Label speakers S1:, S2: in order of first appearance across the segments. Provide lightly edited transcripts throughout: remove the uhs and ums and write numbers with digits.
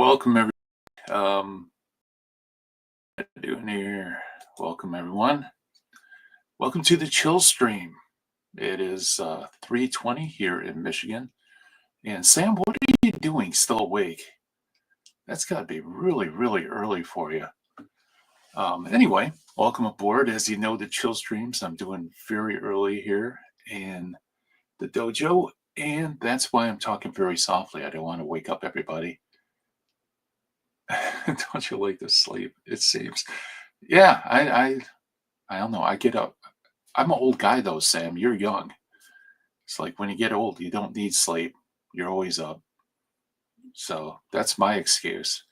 S1: Welcome, everyone. What am I doing here? Welcome, everyone. Welcome to the chill stream. It is 3:20 here in Michigan. And Sam, what are you doing still awake? That's got to be really, really early for you. Anyway, welcome aboard. As you know, the chill streams I'm doing very early here in the dojo. And that's why I'm talking very softly. I don't want to wake up everybody. Don't you like to sleep? It seems. Yeah, I don't know. I get up. I'm an old guy though, Sam. You're young. It's like when you get old, you don't need sleep. You're always up. So that's my excuse.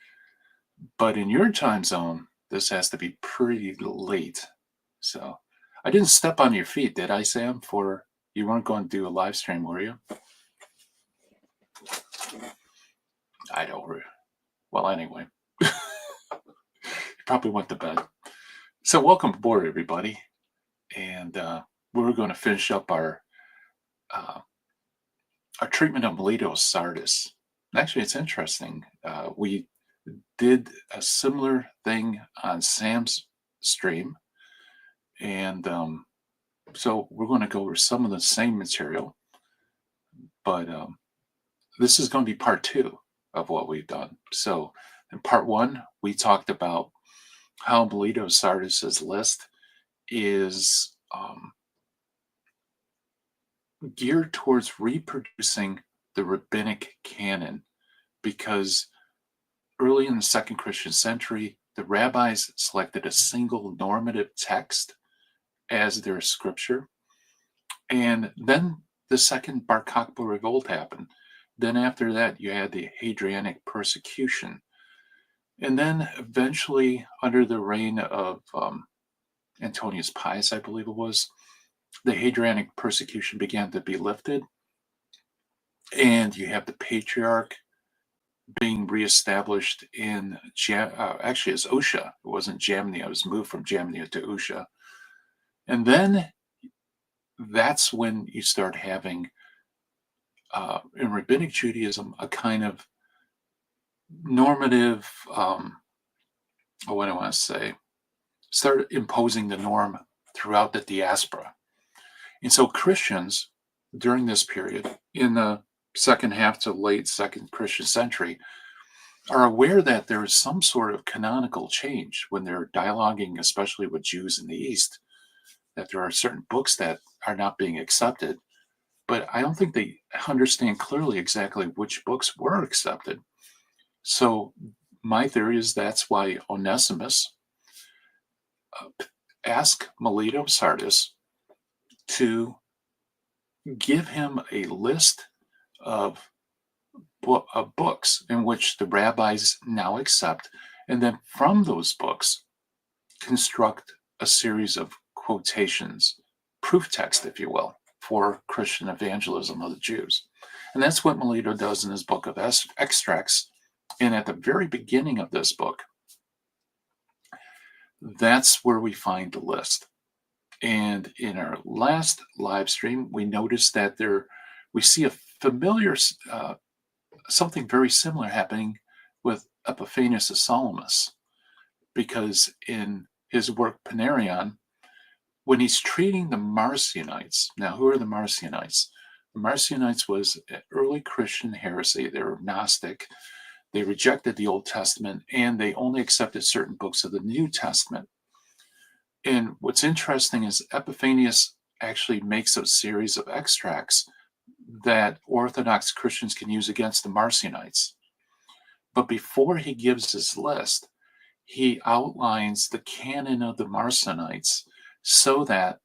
S1: But in your time zone, this has to be pretty late. So I didn't step on your feet, did I, Sam? For you weren't going to do a live stream, were you? I don't. Well, anyway, you probably went to bed. So welcome aboard, everybody. And we're going to finish up our treatment of Melito of Sardis. Actually, it's interesting. We did a similar thing on Sam's stream, and so we're going to go over some of the same material, but this is going to be part two of what we've done. So in part one, we talked about how Melito of Sardis's list is geared towards reproducing the rabbinic canon, because early in the second Christian century, the rabbis selected a single normative text as their scripture. And then the second Bar Kokhba revolt happened. Then after that, you had the Hadrianic persecution. And then eventually, under the reign of Antonius Pius, I believe it was, the Hadrianic persecution began to be lifted. And you have the Patriarch being reestablished in, actually as Usha. It wasn't Jamnia. It was moved from Jamnia to Usha. And then that's when you start having, in Rabbinic Judaism, a kind of normative, what do I want to say, start imposing the norm throughout the diaspora. And so Christians, during this period, in the second half to late second Christian century, are aware that there is some sort of canonical change when they're dialoguing, especially with Jews in the East, that there are certain books that are not being accepted. But I don't think they understand clearly exactly which books were accepted. So my theory is that's why Onesimus asked Melito of Sardis to give him a list of books in which the rabbis now accept, and then from those books construct a series of quotations, proof text, if you will, for Christian evangelism of the Jews. And that's what Melito does in his book of extracts. And at the very beginning of this book, that's where we find the list. And in our last live stream, we noticed that we see a familiar, something very similar happening with Epiphanius of Salamis, because in his work Panarion, when he's treating the Marcionites, now who are the Marcionites? The Marcionites was an early Christian heresy. They were Gnostic. They rejected the Old Testament, and they only accepted certain books of the New Testament. And what's interesting is Epiphanius actually makes a series of extracts that Orthodox Christians can use against the Marcionites. But before he gives his list, he outlines the canon of the Marcionites so that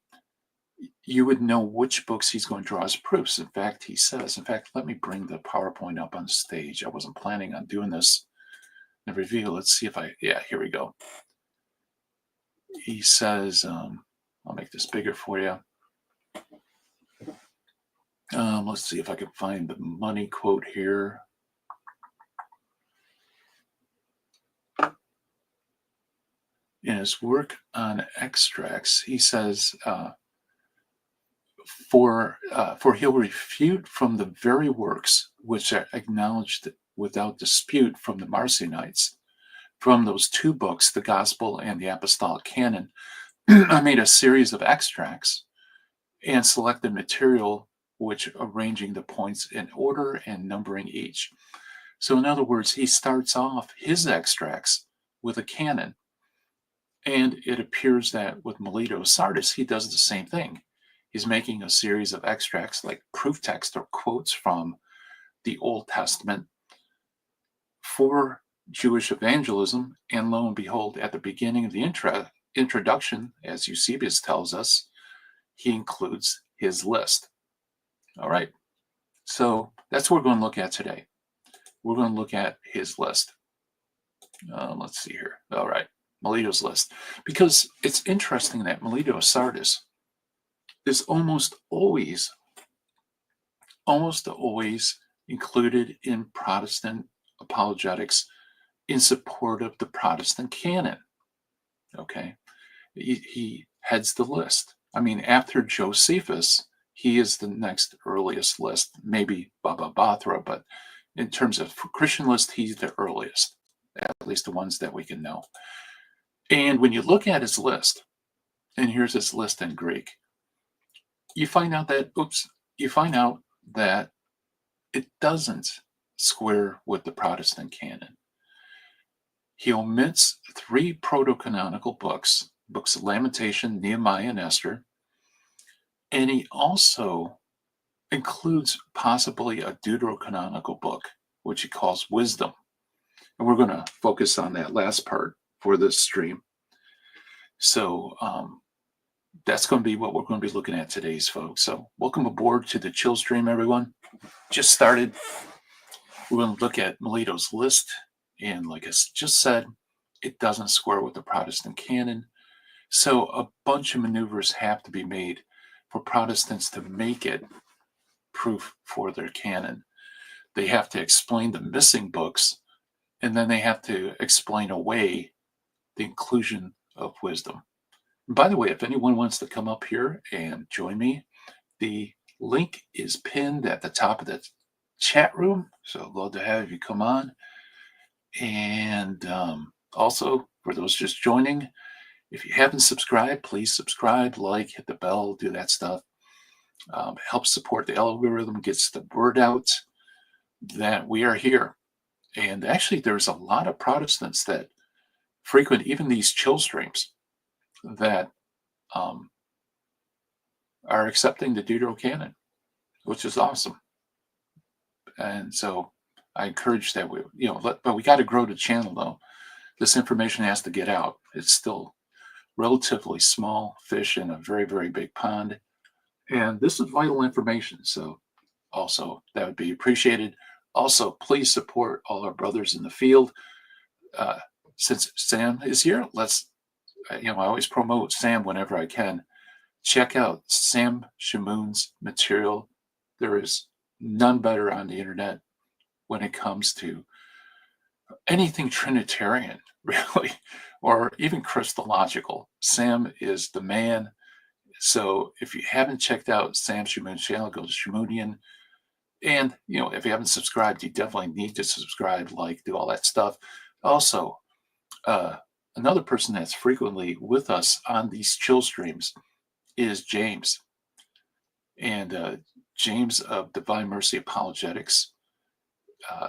S1: you would know which books he's going to draw as proofs. In fact, he says, let me bring the PowerPoint up on stage. I wasn't planning on doing this in the review. Let's see if here we go. He says, I'll make this bigger for you. Let's see if I can find the money quote here. In his work on extracts, he says, for he'll refute from the very works which are acknowledged without dispute from the Marcionites. From those two books, the Gospel and the Apostolic Canon, I made a series of extracts and selected material which arranging the points in order and numbering each. So in other words, he starts off his extracts with a canon. And it appears that with Melito of Sardis, he does the same thing. He's making a series of extracts like proof text or quotes from the Old Testament for Jewish evangelism. And lo and behold, at the beginning of the introduction, as Eusebius tells us, he includes his list. All right. So that's what we're going to look at today. We're going to look at his list. Let's see here. All right. Melito's list. Because it's interesting that Melito of Sardis is almost always included in Protestant apologetics in support of the Protestant canon. Okay. He heads the list. I mean, after Josephus, he is the next earliest list, maybe Baba Batra, but in terms of Christian list, he's the earliest, at least the ones that we can know. And when you look at his list, and here's his list in Greek, you find out that it doesn't square with the Protestant canon. He omits 3 proto-canonical books of Lamentation, Nehemiah, and Esther, and he also includes possibly a deuterocanonical book, which he calls Wisdom. And we're going to focus on that last part for this stream. So that's going to be what we're going to be looking at today, folks. So welcome aboard to the chill stream, everyone. Just started. We're going to look at Melito's list. And like I just said, it doesn't square with the Protestant canon. So a bunch of maneuvers have to be made for Protestants to make it proof for their canon. They have to explain the missing books, and then they have to explain away the inclusion of wisdom. And by the way, if anyone wants to come up here and join me, the link is pinned at the top of the chat room. So I'd love to have you come on. And also, for those just joining, if you haven't subscribed, please subscribe, like, hit the bell, do that stuff. Helps support the algorithm, gets the word out that we are here. And actually, there's a lot of Protestants that frequent even these chill streams that are accepting the Deuterocanon, which is awesome. And so I encourage that but we got to grow the channel though. This information has to get out. It's still relatively small fish in a very, very big pond. And this is vital information. So also that would be appreciated. Also, please support all our brothers in the field. Since Sam is here, I always promote Sam whenever I can. Check out Sam Shamoun's material. There is none better on the internet when it comes to anything Trinitarian, really, or even Christological. Sam is the man. So if you haven't checked out Sam Shamoun's channel, go to Shamounian. And, if you haven't subscribed, you definitely need to subscribe, do all that stuff. Also, another person that's frequently with us on these chill streams is James. And James of Divine Mercy Apologetics.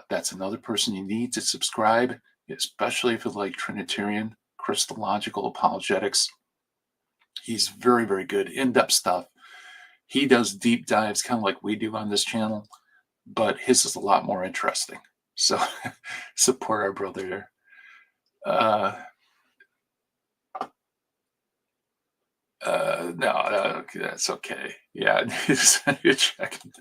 S1: That's another person you need to subscribe, especially if you like Trinitarian, Christological apologetics. He's very, very good, in-depth stuff. He does deep dives, kind of like we do on this channel, but his is a lot more interesting. So support our brother there. No, that's okay. Yeah, you're checking.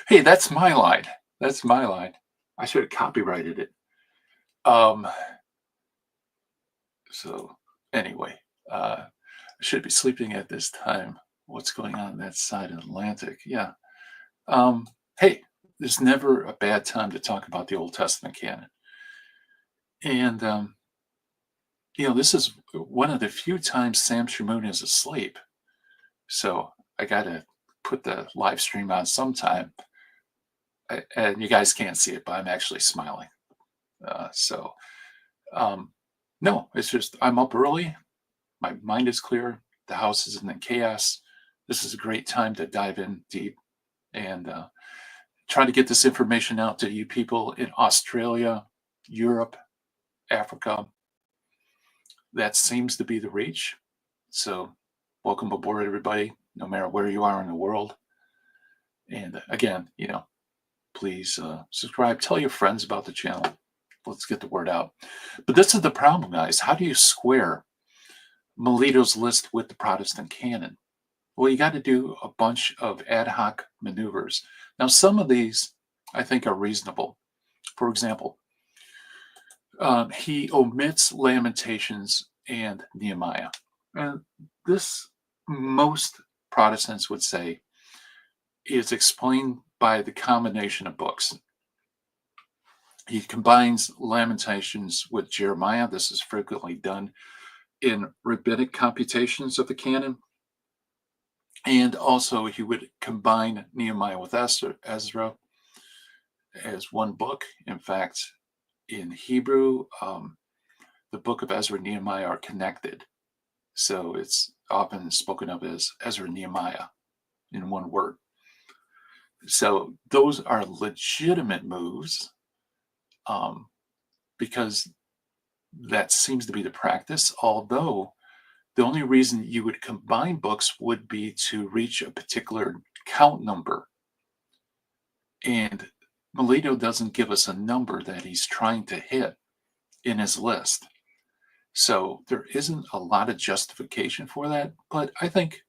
S1: Hey, that's my line. That's my line. I should have copyrighted it. So anyway, I should be sleeping at this time. What's going on that side of the Atlantic? Yeah. Hey, there's never a bad time to talk about the Old Testament canon. And, this is one of the few times Sam Shamoun is asleep. So I got to put the live stream on sometime. and you guys can't see it, but I'm actually smiling. So, um, no, it's just I'm up early. My mind is clear. The house isn't in chaos. This is a great time to dive in deep and try to get this information out to you people in Australia, Europe, Africa. That seems to be the reach. So, welcome aboard, everybody, no matter where you are in the world. And again, please subscribe, tell your friends about the channel. Let's get the word out. But this is the problem, guys. How do you square Melito's list with the Protestant canon? Well, you got to do a bunch of ad hoc maneuvers. Now, some of these I think are reasonable. For example, he omits Lamentations and Nehemiah. And this, most Protestants would say, is explained by the combination of books. He combines Lamentations with Jeremiah. This is frequently done in rabbinic computations of the canon. And also, he would combine Nehemiah with Ezra as one book. In fact, in Hebrew, the book of Ezra and Nehemiah are connected. So it's often spoken of as Ezra and Nehemiah in one word. So those are legitimate moves because that seems to be the practice, although the only reason you would combine books would be to reach a particular count number. And Melito doesn't give us a number that he's trying to hit in his list. So there isn't a lot of justification for that, but I think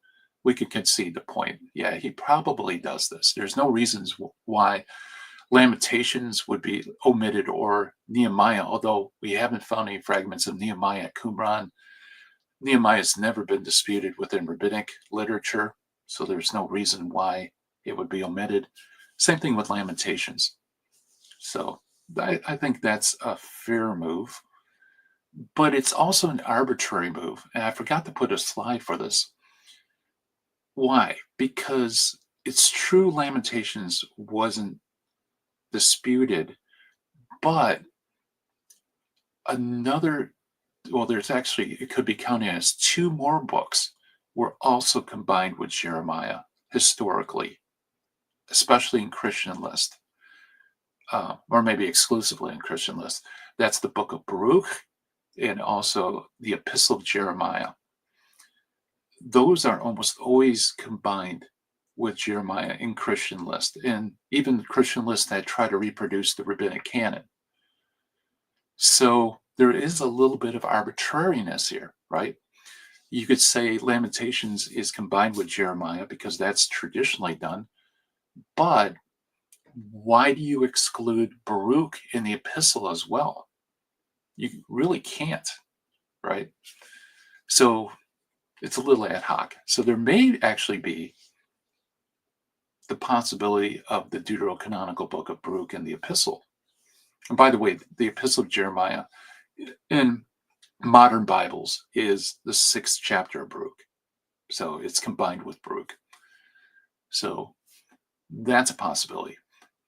S1: we could concede the point. Yeah, he probably does this. There's no reasons why Lamentations would be omitted or Nehemiah, although we haven't found any fragments of Nehemiah at Qumran. Nehemiah has never been disputed within rabbinic literature, so there's no reason why it would be omitted. Same thing with Lamentations. So I think that's a fair move, but it's also an arbitrary move. And I forgot to put a slide for this. Why? Because it's true Lamentations wasn't disputed, but there's actually, it could be counted as two more books were also combined with Jeremiah historically, especially in Christian list, or maybe exclusively in Christian list. That's the book of Baruch and also the Epistle of Jeremiah. Those are almost always combined with Jeremiah in Christian list, and even the Christian lists that try to reproduce the rabbinic canon. So there is a little bit of arbitrariness here, right? You could say Lamentations is combined with Jeremiah because that's traditionally done, but why do you exclude Baruch in the epistle as well? You really can't, right? So it's a little ad hoc. So there may actually be the possibility of the deuterocanonical book of Baruch and the epistle. And by the way, the epistle of Jeremiah in modern Bibles is the 6th chapter of Baruch. So it's combined with Baruch. So that's a possibility.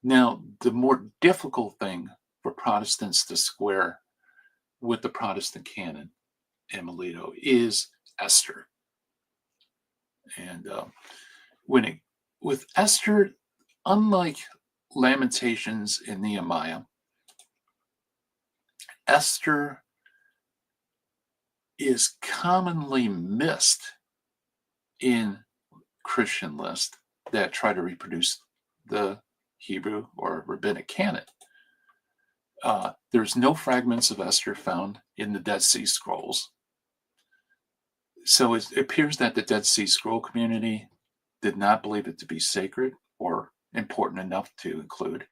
S1: Now, the more difficult thing for Protestants to square with the Protestant canon and Melito is Esther. And with Esther, unlike Lamentations and Nehemiah, Esther is commonly missed in Christian lists that try to reproduce the Hebrew or rabbinic canon. There's no fragments of Esther found in the Dead Sea Scrolls. So it appears that the Dead Sea Scroll community did not believe it to be sacred or important enough to include.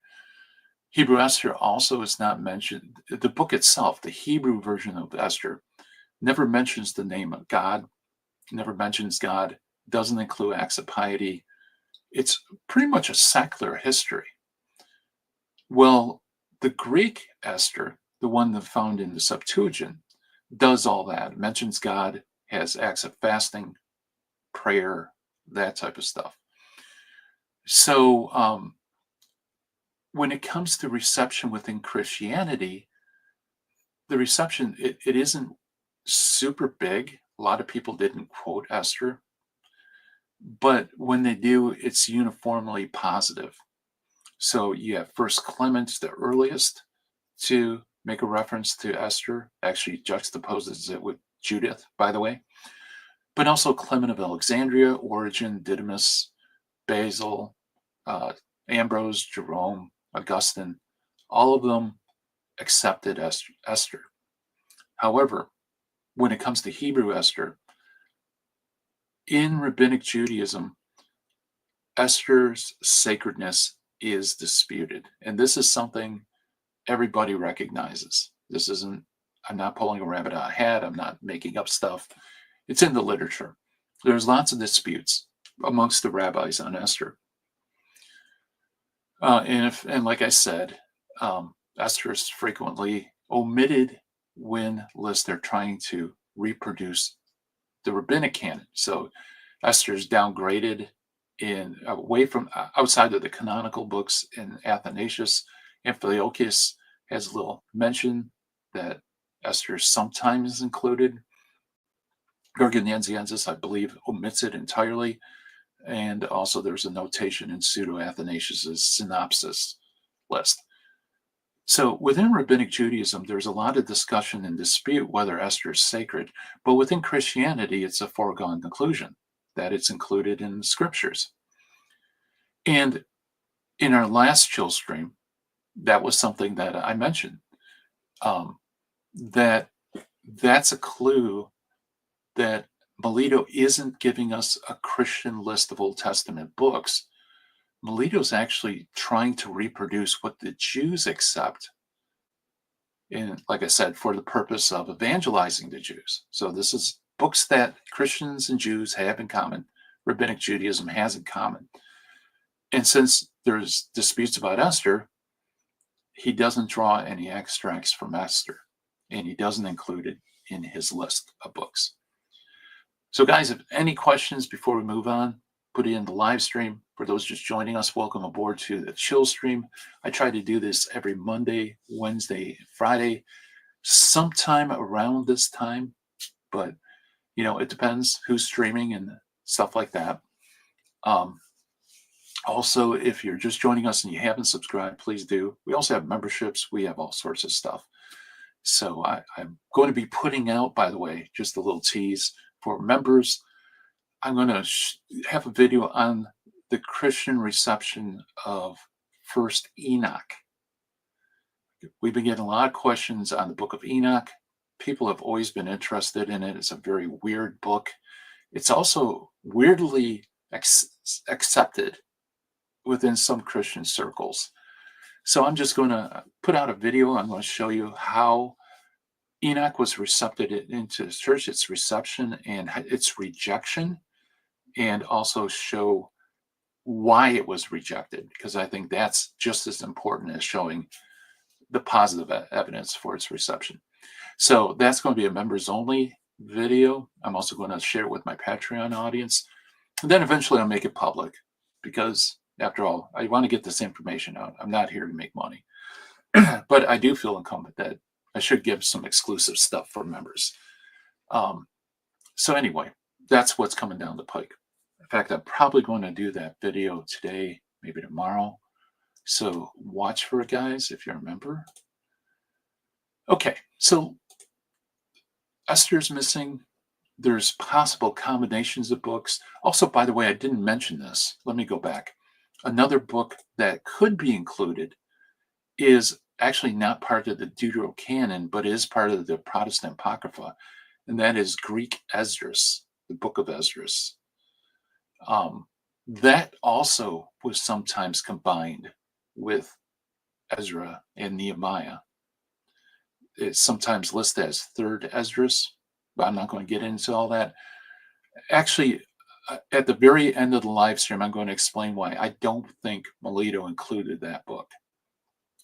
S1: Hebrew Esther also is not mentioned. The book itself, the Hebrew version of Esther, never mentions the name of God, never mentions God, doesn't include acts of piety. It's pretty much a secular history. Well, the Greek Esther, the one that found in the Septuagint, does all that. It mentions God, has acts of fasting, prayer, that type of stuff. So when it comes to reception within Christianity, the reception, it isn't super big. A lot of people didn't quote Esther, but when they do, it's uniformly positive. So you have First Clement, the earliest to make a reference to Esther, actually juxtaposes it with Judith, by the way, but also Clement of Alexandria, Origen, Didymus, Basil, uh, Ambrose, Jerome, Augustine, all of them accepted Esther. However, when it comes to Hebrew Esther, in Rabbinic Judaism, Esther's sacredness is disputed. And this is something everybody recognizes. This isn't, I'm not pulling a rabbit out of a hat, I'm not making up stuff. It's in the literature. There's lots of disputes amongst the rabbis on Esther. And like I said, Esther is frequently omitted when lists are trying to reproduce the rabbinic canon. So Esther is downgraded in away from outside of the canonical books in Athanasius. Amphiliochus has a little mention that Esther sometimes included. Gurgenensiensis, I believe, omits it entirely. And also there's a notation in Pseudo-Athanasius's synopsis list. So within Rabbinic Judaism, there's a lot of discussion and dispute whether Esther is sacred, but within Christianity, it's a foregone conclusion that it's included in the scriptures. And in our last chill stream, that was something that I mentioned, that's a clue that Melito isn't giving us a Christian list of Old Testament books. Melito's actually trying to reproduce what the Jews accept, and like I said, for the purpose of evangelizing the Jews. So this is books that Christians and Jews have in common, Rabbinic Judaism has in common. And since there's disputes about Esther, he doesn't draw any extracts from Esther, and he doesn't include it in his list of books. So guys, if any questions before we move on, put it in the live stream. For those just joining us, welcome aboard to the chill stream. I try to do this every Monday, Wednesday, Friday, sometime around this time, but it depends who's streaming and stuff like that. Also, if you're just joining us and you haven't subscribed, please do. We also have memberships. We have all sorts of stuff. So I'm going to be putting out, by the way, just a little tease for members. I'm going to have a video on the Christian reception of First Enoch. We've been getting a lot of questions on the book of Enoch. People have always been interested in it. It's a very weird book. It's also weirdly accepted within some Christian circles. So I'm just going to put out a video. I'm going to show you how Enoch was recepted into the church, its reception and its rejection, and also show why it was rejected, because I think that's just as important as showing the positive evidence for its reception. So that's going to be a members only video. I'm also going to share it with my Patreon audience. And then eventually I'll make it public, because after all, I want to get this information out. I'm not here to make money, but I do feel incumbent that I should give some exclusive stuff for members. So anyway, that's what's coming down the pike. In fact, I'm probably going to do that video today, maybe tomorrow. So watch for it, guys, if you're a member. Okay, so Esther's missing. There's possible combinations of books. Also, by the way, I didn't mention this. Let me go back. Another book that could be included is actually not part of the Deuterocanon, but is part of the Protestant Apocrypha, and that is Greek Esdras, the book of Esdras. That also was sometimes combined with Ezra and Nehemiah. It's sometimes listed as third Esdras, but I'm not going to get into all that. Actually, at the very end of the live stream, I'm going to explain why I don't think Melito included that book.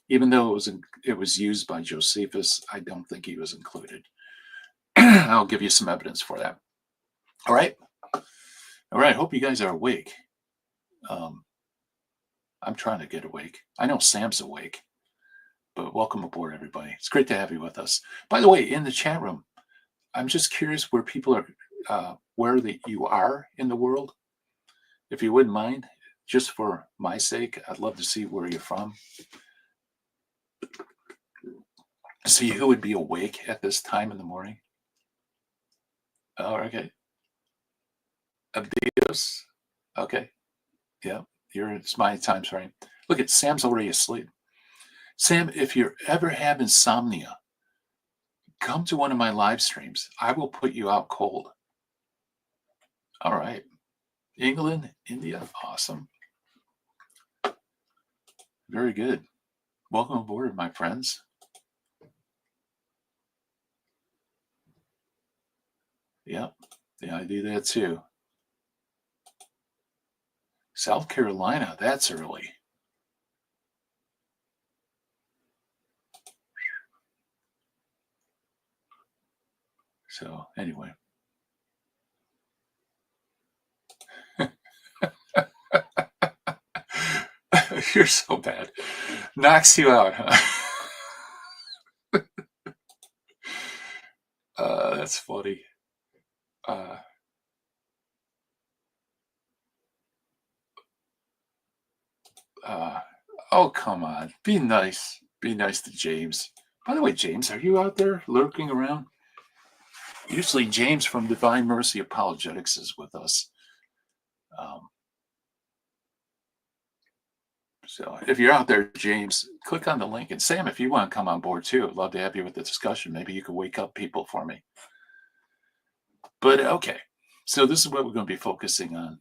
S1: Even though it was used by Josephus, I don't think he was included. I'll give you some evidence for that. All right. Hope you guys are awake. I'm trying to get awake. I know Sam's awake, but welcome aboard, everybody. It's great to have you with us. By the way, in the chat room, I'm just curious where people are, you are in the world. If you wouldn't mind, just for my sake, I'd love to see where you're from. See who would be awake at this time in the morning. Oh, okay. Adios. Okay. Yeah, it's my time frame. Look at Sam's already asleep. Sam, if you ever have insomnia, come to one of my live streams. I will put you out cold. All right. England, India, awesome. Very good. Welcome aboard, my friends. Yep. Yeah, I do that too. South Carolina, that's early. So, anyway. You're so bad. Knocks you out, huh? That's funny. Oh, come on. Be nice. Be nice to James. By the way, James, are you out there lurking around? Usually James from Divine Mercy Apologetics is with us. So if you're out there, James, click on the link. And Sam, if you want to come on board too, I'd love to have you with the discussion. Maybe you could wake up people for me. But okay, so this is what we're going to be focusing on.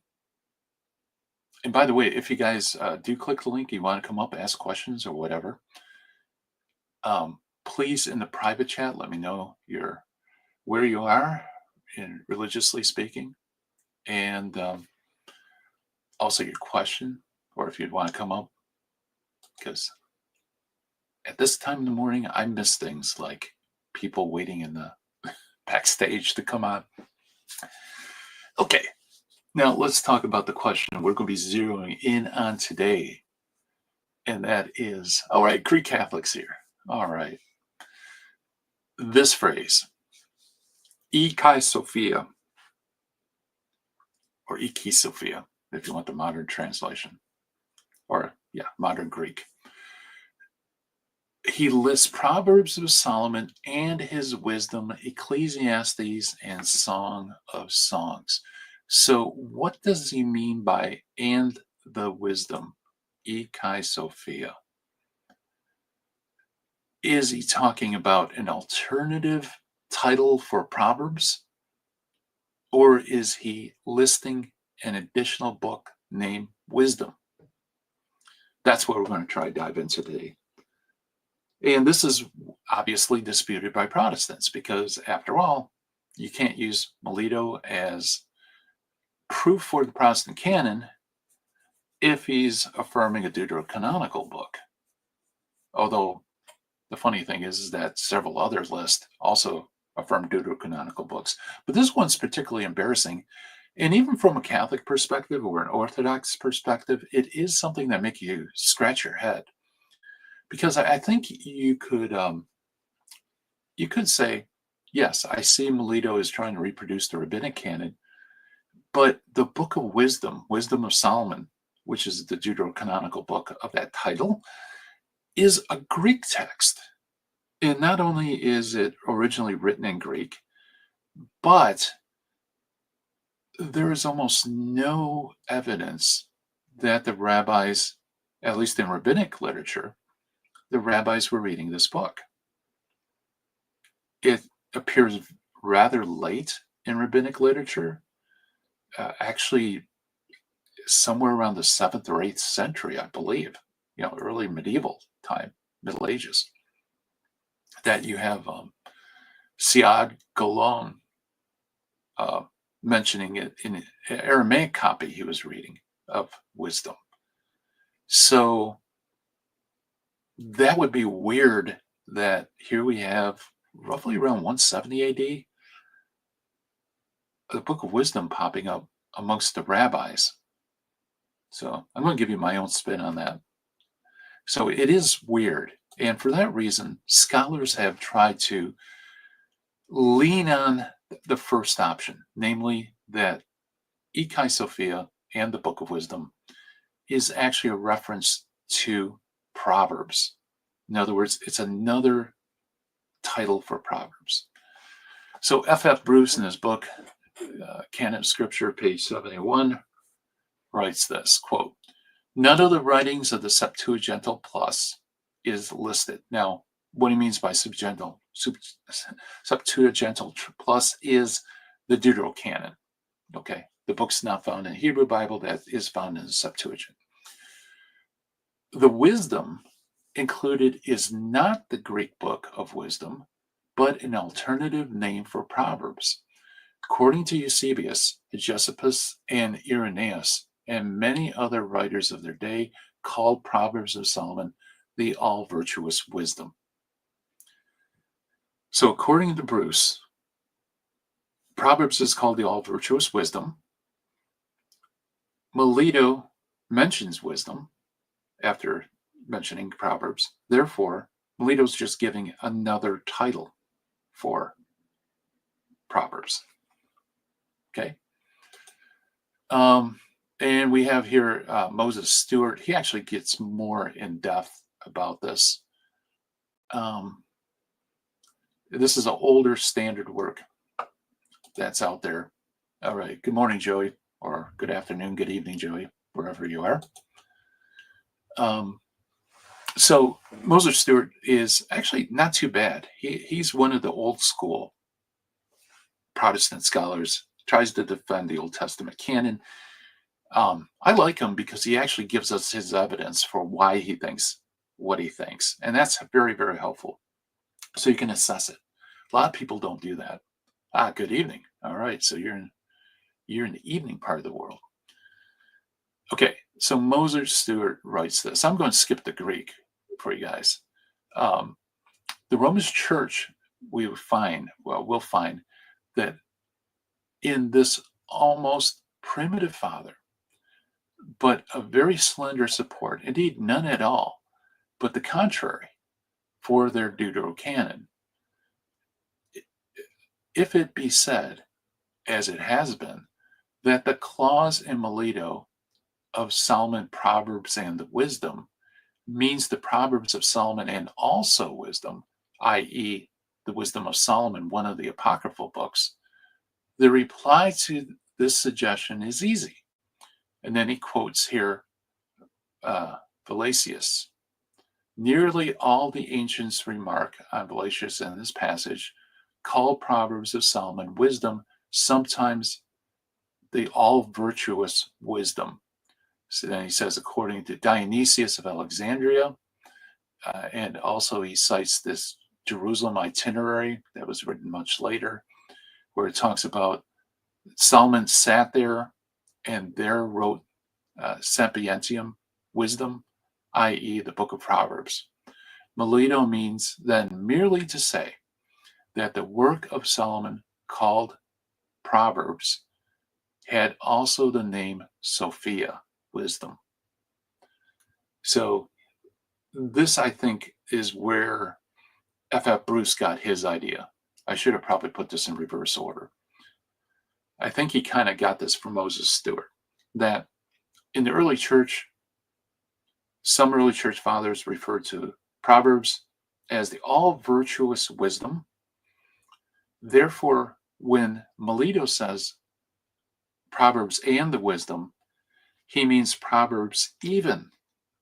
S1: And by the way, if you guys do click the link, you want to come up, ask questions or whatever, please in the private chat, let me know where you are in religiously speaking, and also your question, or if you'd want to come up, because at this time in the morning, I miss things like people waiting in the backstage to come on. Okay, now let's talk about the question we're going to be zeroing in on today. And that is, all right, Greek Catholics here. All right. This phrase, Ikai Sophia, or Iki Sophia, if you want the modern translation, or modern Greek. He lists Proverbs of Solomon and his wisdom, Ecclesiastes, and Song of Songs. So what does he mean by and the wisdom, Ikai Sophia? Is he talking about an alternative title for Proverbs? Or is he listing an additional book named Wisdom? That's what we're going to try to dive into today. And this is obviously disputed by Protestants because, after all, you can't use Melito as proof for the Protestant canon if he's affirming a deuterocanonical book. Although the funny thing is that several other lists also affirm deuterocanonical books. But this one's particularly embarrassing. And even from a Catholic perspective or an Orthodox perspective, it is something that makes you scratch your head. Because I think you could say, yes, I see Melito is trying to reproduce the rabbinic canon, but the Book of Wisdom, Wisdom of Solomon, which is the deuterocanonical book of that title, is a Greek text. And not only is it originally written in Greek, but there is almost no evidence that the rabbis, at least in rabbinic literature, the rabbis were reading this book. It appears rather late in rabbinic literature, actually somewhere around the 7th or 8th century, I believe, early medieval time, Middle Ages, that you have Siad Golon mentioning it in an Aramaic copy he was reading of Wisdom. So that would be weird that here we have roughly around 170 AD, the Book of Wisdom popping up amongst the rabbis. So I'm going to give you my own spin on that. So it is weird. And for that reason, scholars have tried to lean on the first option, namely that Ikai Sophia and the Book of Wisdom is actually a reference to Proverbs. In other words, it's another title for Proverbs. So F. Bruce, in his book, Canon of Scripture, page 71, writes this, quote, "None of the writings of the Septuagintal Plus is listed." Now, what he means by Septuagintal Plus is the Deuterocanon. Okay, the book's not found in the Hebrew Bible, that is found in the Septuagint. The wisdom included is not the Greek book of wisdom, but an alternative name for Proverbs. According to Eusebius, Hegesippus, and Irenaeus, and many other writers of their day, called Proverbs of Solomon the all-virtuous wisdom. So according to Bruce, Proverbs is called the all-virtuous wisdom. Melito mentions wisdom after mentioning Proverbs. Therefore, Melito's just giving another title for Proverbs. Okay. And we have here Moses Stewart. He actually gets more in depth about this. This is an older standard work that's out there. All right. Good morning, Joey, or good afternoon, good evening, Joey, wherever you are. So Moses Stewart is actually not too bad. He's one of the old school Protestant scholars, tries to defend the Old Testament canon. I like him because he actually gives us his evidence for why he thinks what he thinks. And that's very, very helpful. So you can assess it. A lot of people don't do that. Good evening. All right. So you're in the evening part of the world. Okay. So Moses Stewart writes this. I'm going to skip the Greek for you guys. The Roman Church, we'll find that in this almost primitive father, but a very slender support, indeed none at all, but the contrary, for their Deuterocanon. If it be said, as it has been, that the clause in Melito of Solomon, Proverbs, and the wisdom means the Proverbs of Solomon and also wisdom, i.e., the wisdom of Solomon, one of the apocryphal books, the reply to this suggestion is easy. And then he quotes here Valesius. Nearly all the ancients remark on Valesius in this passage, call Proverbs of Solomon wisdom, sometimes the all-virtuous wisdom. So then he says, according to Dionysius of Alexandria, and also he cites this Jerusalem itinerary that was written much later, where it talks about Solomon sat there and there wrote Sapientium, wisdom, i.e. the book of Proverbs. Melito means then merely to say that the work of Solomon called Proverbs had also the name Sophia, wisdom. So this, I think, is where F. Bruce got his idea. I should have probably put this in reverse order. I think he kind of got this from Moses Stewart, that in the early church, some early church fathers referred to Proverbs as the all-virtuous wisdom. Therefore, when Melito says Proverbs and the wisdom, he means Proverbs even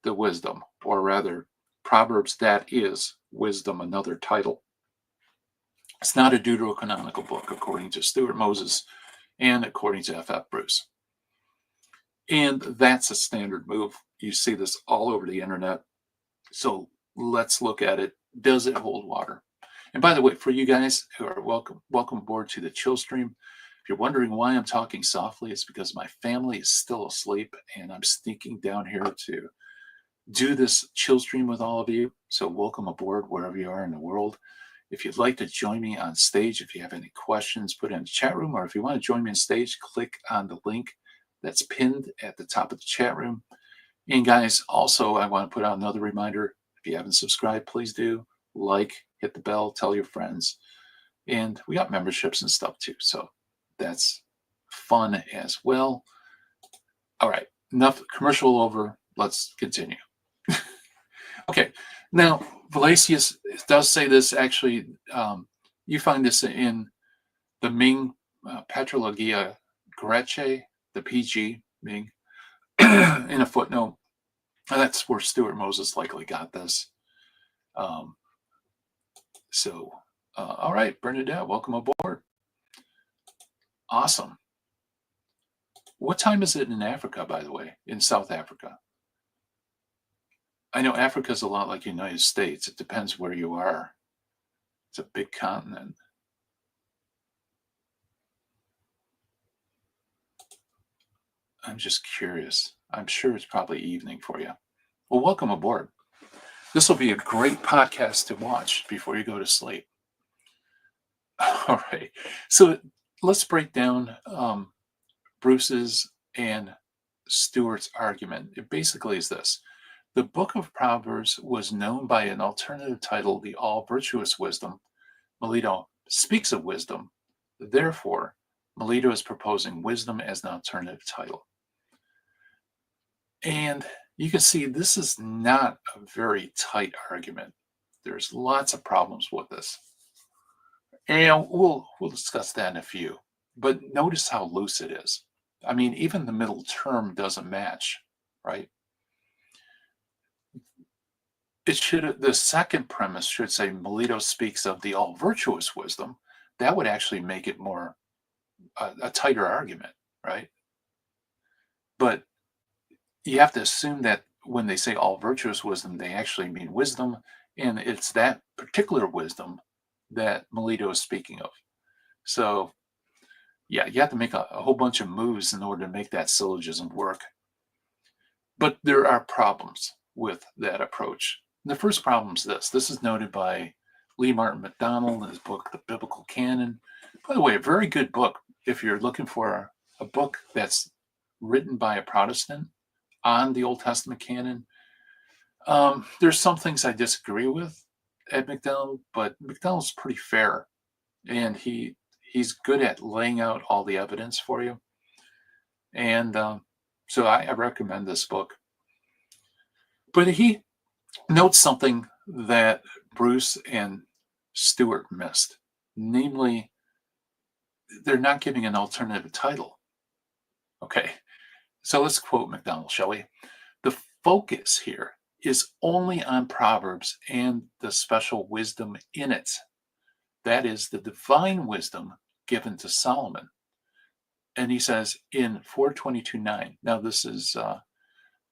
S1: the wisdom, or rather, Proverbs that is wisdom, another title. It's not a deuterocanonical book, according to Stuart Moses and according to F. Bruce. And that's a standard move. You see this all over the internet. So let's look at it. Does it hold water? And by the way, for you guys who are welcome aboard to the chill stream. If you're wondering why I'm talking softly, it's because my family is still asleep and I'm sneaking down here to do this chill stream with all of you. So welcome aboard wherever you are in the world. If you'd like to join me on stage, if you have any questions, put it in the chat room, or if you want to join me on stage, click on the link That's pinned at the top of the chat room. And guys, also, I want to put out another reminder. If you haven't subscribed, please do. Like, hit the bell, tell your friends. And we got memberships and stuff too. So that's fun as well. All right, enough commercial over. Let's continue. Okay, now Valesius does say this. Actually, you find this in the Ming Patrologia Graecae, the PG Ming, in a footnote. That's where Stuart Moses likely got this. All right, Bernadette, welcome aboard. Awesome. What time is it in Africa, by the way, in South Africa? I know Africa is a lot like the United States. It depends where you are. It's a big continent. I'm just curious. I'm sure it's probably evening for you. Well, welcome aboard. This will be a great podcast to watch before you go to sleep. All right. So let's break down Bruce's and Stuart's argument. It basically is this. The Book of Proverbs was known by an alternative title, the All Virtuous Wisdom. Melito speaks of wisdom. Therefore, Melito is proposing wisdom as an alternative title. And you can see this is not a very tight argument. There's lots of problems with this. And we'll discuss that in a few. But notice how loose it is. I mean, even the middle term doesn't match, right? The second premise should say Melito speaks of the all virtuous wisdom. That would actually make it more a tighter argument, right? But you have to assume that when they say all virtuous wisdom, they actually mean wisdom, and it's that particular wisdom that Melito is speaking of. So, yeah, you have to make a whole bunch of moves in order to make that syllogism work. But there are problems with that approach. And the first problem is this. This is noted by Lee Martin MacDonald in his book, The Biblical Canon. By the way, a very good book if you're looking for a book that's written by a Protestant on the Old Testament canon. There's some things I disagree with at MacDonald, but MacDonald's pretty fair, and he's good at laying out all the evidence for you. And so I recommend this book. But he notes something that Bruce and Stuart missed, namely, they're not giving an alternative title. Okay, so let's quote MacDonald, shall we? The focus here is only on Proverbs and the special wisdom in it. That is the divine wisdom given to Solomon. And he says in 422:9, now this is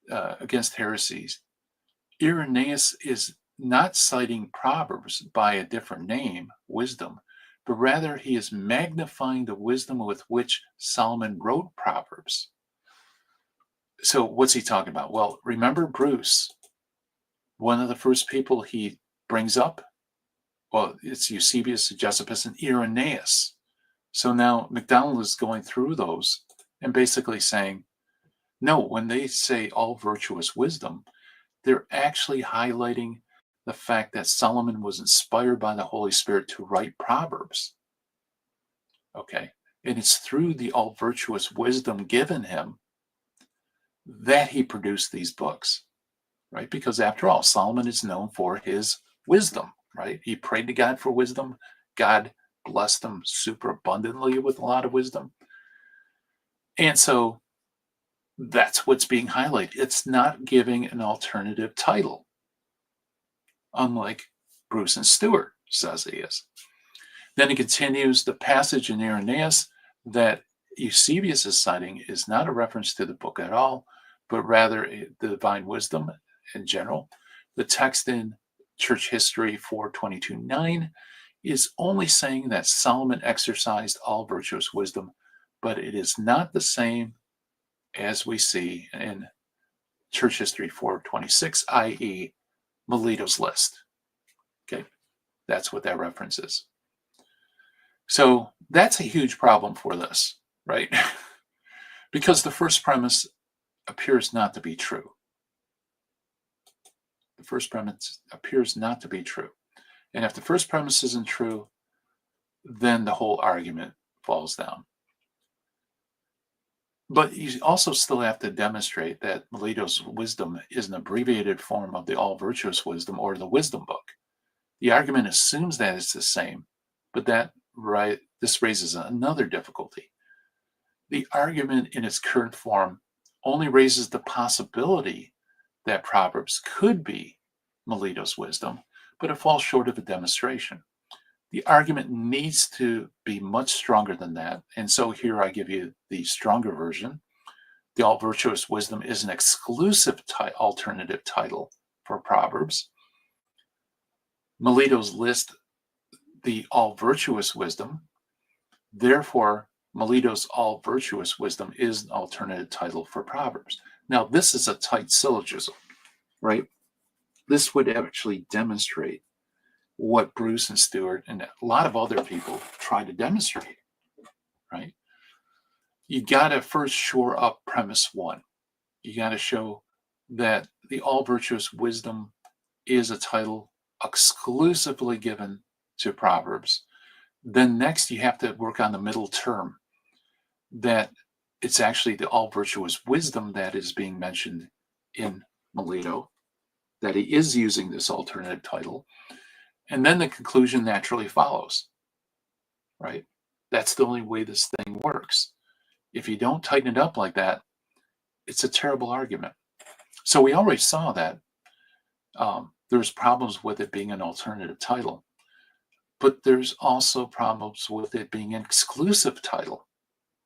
S1: against heresies, Irenaeus is not citing Proverbs by a different name, wisdom, but rather he is magnifying the wisdom with which Solomon wrote Proverbs. So what's he talking about? Well, remember Bruce, one of the first people he brings up, well, it's Eusebius, Josephus, and Irenaeus. So now MacDonald is going through those and basically saying, no, when they say all virtuous wisdom, they're actually highlighting the fact that Solomon was inspired by the Holy Spirit to write Proverbs. Okay, and it's through the all virtuous wisdom given him that he produced these books, right? Because after all, Solomon is known for his wisdom, right? He prayed to God for wisdom. God blessed him super abundantly with a lot of wisdom. And so that's what's being highlighted. It's not giving an alternative title, unlike Bruce and Stuart says he is. Then he continues, the passage in Irenaeus that Eusebius is citing is not a reference to the book at all, but rather the divine wisdom in general. The text in Church History 422:9 is only saying that Solomon exercised all virtuous wisdom, but it is not the same as we see in Church History 426, i.e. Melito's list. Okay, that's what that reference is. So that's a huge problem for this, right? Because the first premise appears not to be true. The first premise appears not to be true. And if the first premise isn't true, then the whole argument falls down. But you also still have to demonstrate that Melito's wisdom is an abbreviated form of the all virtuous wisdom or the wisdom book. The argument assumes that it's the same, but this raises another difficulty. The argument in its current form only raises the possibility that Proverbs could be Melito's wisdom, but it falls short of a demonstration. The argument needs to be much stronger than that. And so here I give you the stronger version. The All Virtuous Wisdom is an exclusive alternative title for Proverbs. Melito's list the All Virtuous Wisdom. Therefore, Melito's All Virtuous Wisdom is an alternative title for Proverbs. Now, this is a tight syllogism, right? This would actually demonstrate what Bruce and Stewart and a lot of other people try to demonstrate, right? You got to first shore up premise one. You got to show that the All Virtuous Wisdom is a title exclusively given to Proverbs. Then next you have to work on the middle term, that it's actually the All Virtuous Wisdom that is being mentioned in Melito, that he is using this alternative title. And then the conclusion naturally follows, right? That's the only way this thing works. If you don't tighten it up like that, it's a terrible argument. So we already saw that there's problems with it being an alternative title, but there's also problems with it being an exclusive title.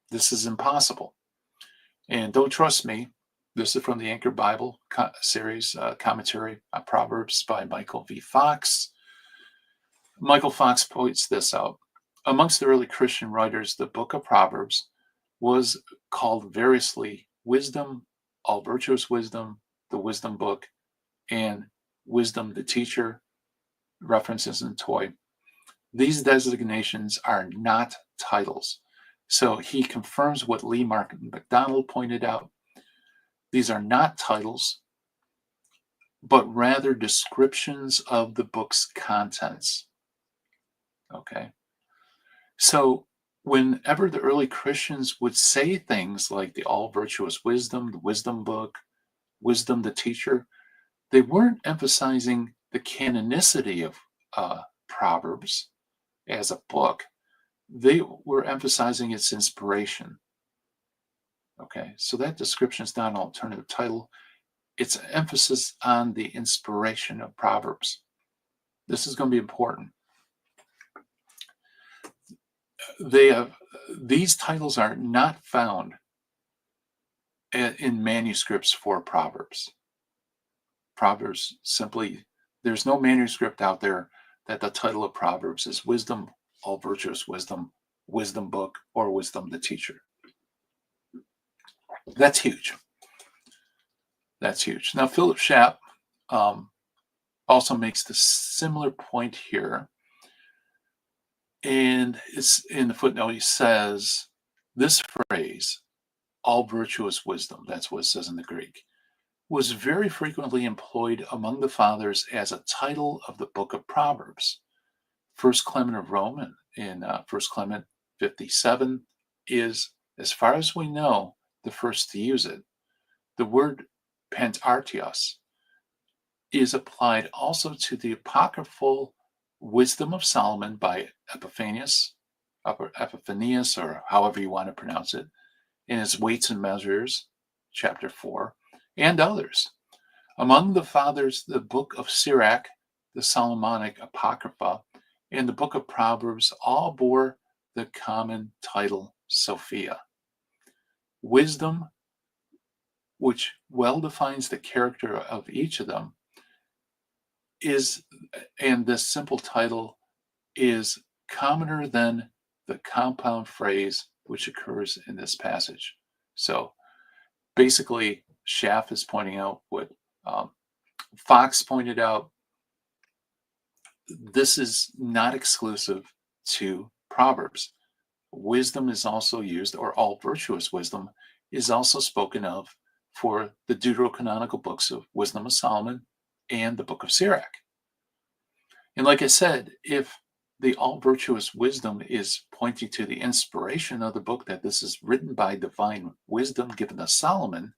S1: This is impossible. And don't trust me. This is from the Anchor Bible series commentary on Proverbs by Michael V. Fox. Michael Fox points this out. Amongst the early Christian writers, the book of Proverbs was called variously Wisdom, All Virtuous Wisdom, the Wisdom Book, and Wisdom the Teacher, references in Toy. These designations are not titles. So he confirms what Lee Martin MacDonald pointed out. These are not titles, but rather descriptions of the book's contents. Okay. So whenever the early Christians would say things like the All Virtuous Wisdom, the Wisdom Book, Wisdom the Teacher, they weren't emphasizing the canonicity of Proverbs as a book. They were emphasizing its inspiration. Okay, so that description is not an alternative title. It's an emphasis on the inspiration of Proverbs. This is going to be important. These titles are not found in manuscripts for Proverbs. Proverbs simply, there's no manuscript out there that the title of Proverbs is Wisdom, All Virtuous Wisdom, Wisdom Book, or Wisdom the Teacher. That's huge. That's huge. Now, Philip Schapp also makes the similar point here. And it's in the footnote, he says, this phrase, all virtuous wisdom, that's what it says in the Greek, was very frequently employed among the fathers as a title of the book of Proverbs. First Clement of Rome in First Clement 57 is, as far as we know, the first to use it. The word pentartios is applied also to the apocryphal Wisdom of Solomon by Epiphanius, or however you want to pronounce it, in its Weights and Measures, chapter 4, and others. Among the fathers, the book of Sirach, the Solomonic Apocrypha, and the book of Proverbs all bore the common title Sophia. Wisdom, which well defines the character of each of them, and this simple title is commoner than the compound phrase which occurs in this passage. So basically, Schaff is pointing out what Fox pointed out. This is not exclusive to Proverbs. Wisdom is also used, or all virtuous wisdom is also spoken of for the deuterocanonical books of Wisdom of Solomon and the book of Sirach. And like I said, if the all virtuous wisdom is pointing to the inspiration of the book, that this is written by divine wisdom given to Solomon,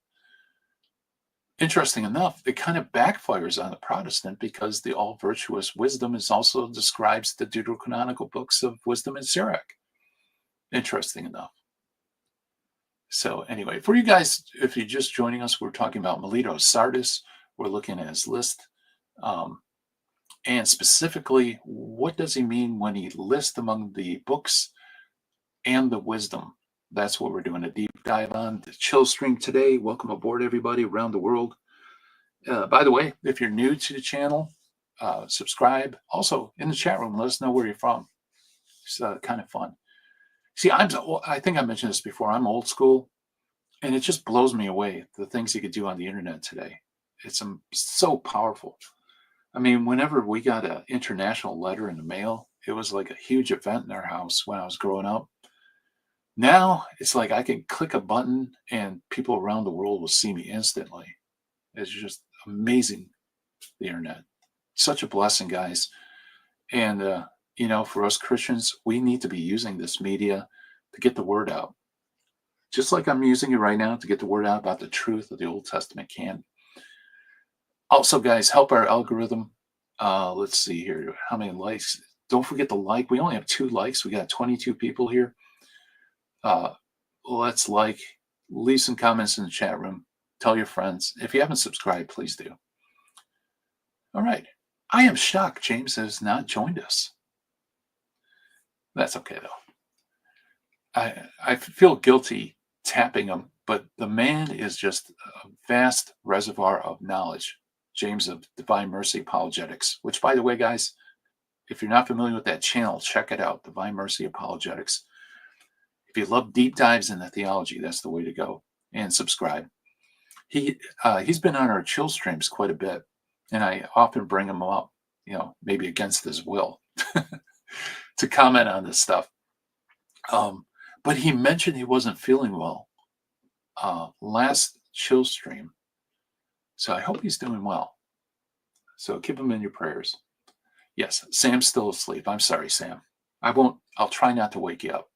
S1: interesting enough, it kind of backfires on the Protestant because the all virtuous wisdom is also describes the deuterocanonical books of Wisdom and Sirach. Interesting enough. So anyway, for you guys, if you're just joining us, we're talking about Melito of Sardis. We're looking at his list. And specifically, what does he mean when he lists among the books and the wisdom? That's what we're doing a deep dive on. The chill stream today. Welcome aboard, everybody around the world. By the way, if you're new to the channel, subscribe. Also, in the chat room, let us know where you're from. It's kind of fun. See, I think I mentioned this before. I'm old school, and it just blows me away, the things you could do on the internet today. It's so powerful. I mean, whenever we got an international letter in the mail, it was like a huge event in our house when I was growing up. Now, it's like I can click a button and people around the world will see me instantly. It's just amazing, the internet. Such a blessing, guys. And, for us Christians, we need to be using this media to get the word out. Just like I'm using it right now to get the word out about the truth of the Old Testament canon. Also, guys, help our algorithm. Let's see here. How many likes? Don't forget to like. We only have 2 likes. We got 22 people here. Let's leave some comments in the chat room. Tell your friends. If you haven't subscribed, please do. All right. I am shocked James has not joined us. That's okay, though. I feel guilty tapping him, but the man is just a vast reservoir of knowledge. James of Divine Mercy Apologetics, which, by the way, guys, if you're not familiar with that channel, check it out, Divine Mercy Apologetics. If you love deep dives into theology, that's the way to go. And subscribe. He's been on our chill streams quite a bit, and I often bring him up, maybe against his will, to comment on this stuff. But he mentioned he wasn't feeling well last chill stream. So I hope he's doing well. So keep him in your prayers. Yes, Sam's still asleep. I'm sorry, Sam. I'll try not to wake you up.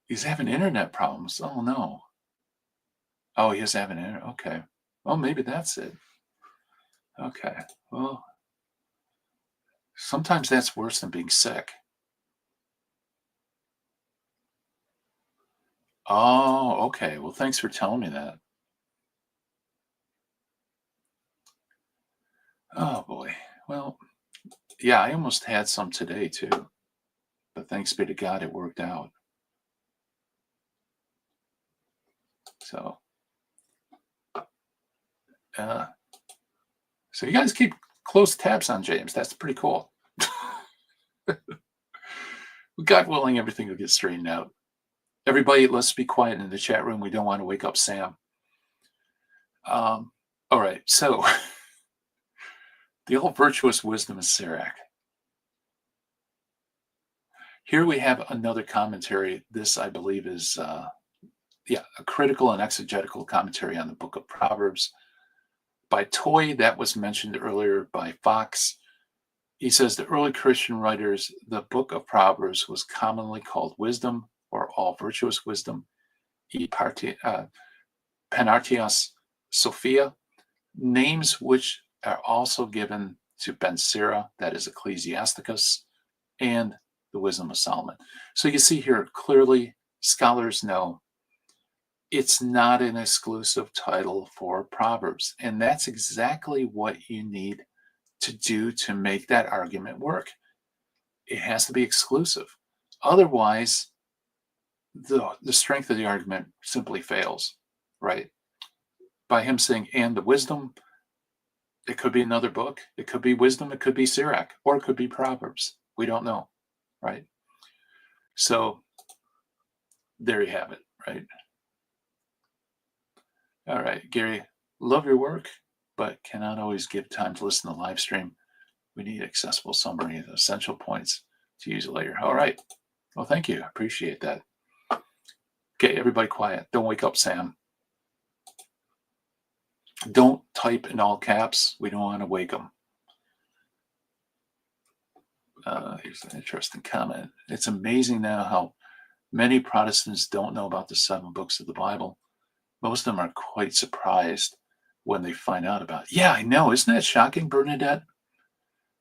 S1: He's having internet problems. Oh, no. Oh, he is having internet. Okay. Well, maybe that's it. Okay. Well, sometimes that's worse than being sick. Oh, okay. Well, thanks for telling me that. Oh, boy. Well, yeah, I almost had some today, too. But thanks be to God, it worked out. So you guys keep close tabs on James. That's pretty cool. God willing, everything will get straightened out. Everybody, let's be quiet in the chat room. We don't want to wake up Sam. All right, so the all virtuous wisdom of Sirach. Here we have another commentary. This, I believe, is a critical and exegetical commentary on the book of Proverbs by Toy. That was mentioned earlier by Fox. He says the early Christian writers, the book of Proverbs was commonly called wisdom or all virtuous wisdom, Panartios Sophia, names which are also given to Ben Sira, that is Ecclesiasticus, and the Wisdom of Solomon. So you see here clearly scholars know it's not an exclusive title for Proverbs. And that's exactly what you need to do to make that argument work. It has to be exclusive. Otherwise, the strength of the argument simply fails, right? By him saying, and the wisdom, it could be another book. It could be wisdom. It could be Sirach, or it could be Proverbs. We don't know, right? So there you have it, right? All right, Gary, love your work, but cannot always give time to listen to live stream. We need accessible summary of essential points. to use it later. All right. Well, thank you. I appreciate that. Okay, everybody quiet. Don't wake up Sam. Don't type in all caps. We don't want to wake them. Here's an interesting comment. It's amazing now how many Protestants don't know about the 7 books of the Bible. Most of them are quite surprised when they find out about it. Yeah, I know. Isn't that shocking, Bernadette?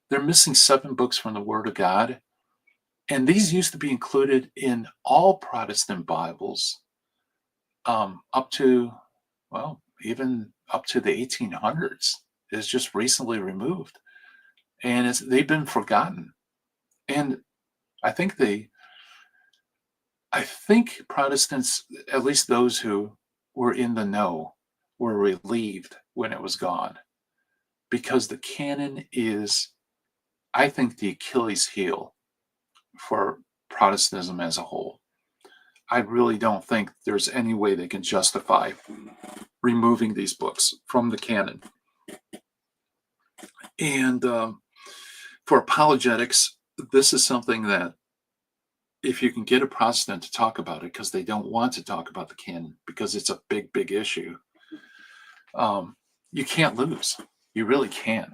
S1: They're missing 7 books from the Word of God. And these used to be included in all Protestant Bibles up to, well, even up to the 1800s. It's just recently removed. And they've been forgotten. And I think Protestants, at least those who were in the know, were relieved when it was gone, because the canon is, I think, the Achilles heel for Protestantism as a whole. I really don't think there's any way they can justify removing these books from the canon. And for apologetics, this is something that, if you can get a Protestant to talk about it, because they don't want to talk about the canon because it's a big, big issue, you can't lose. You really can.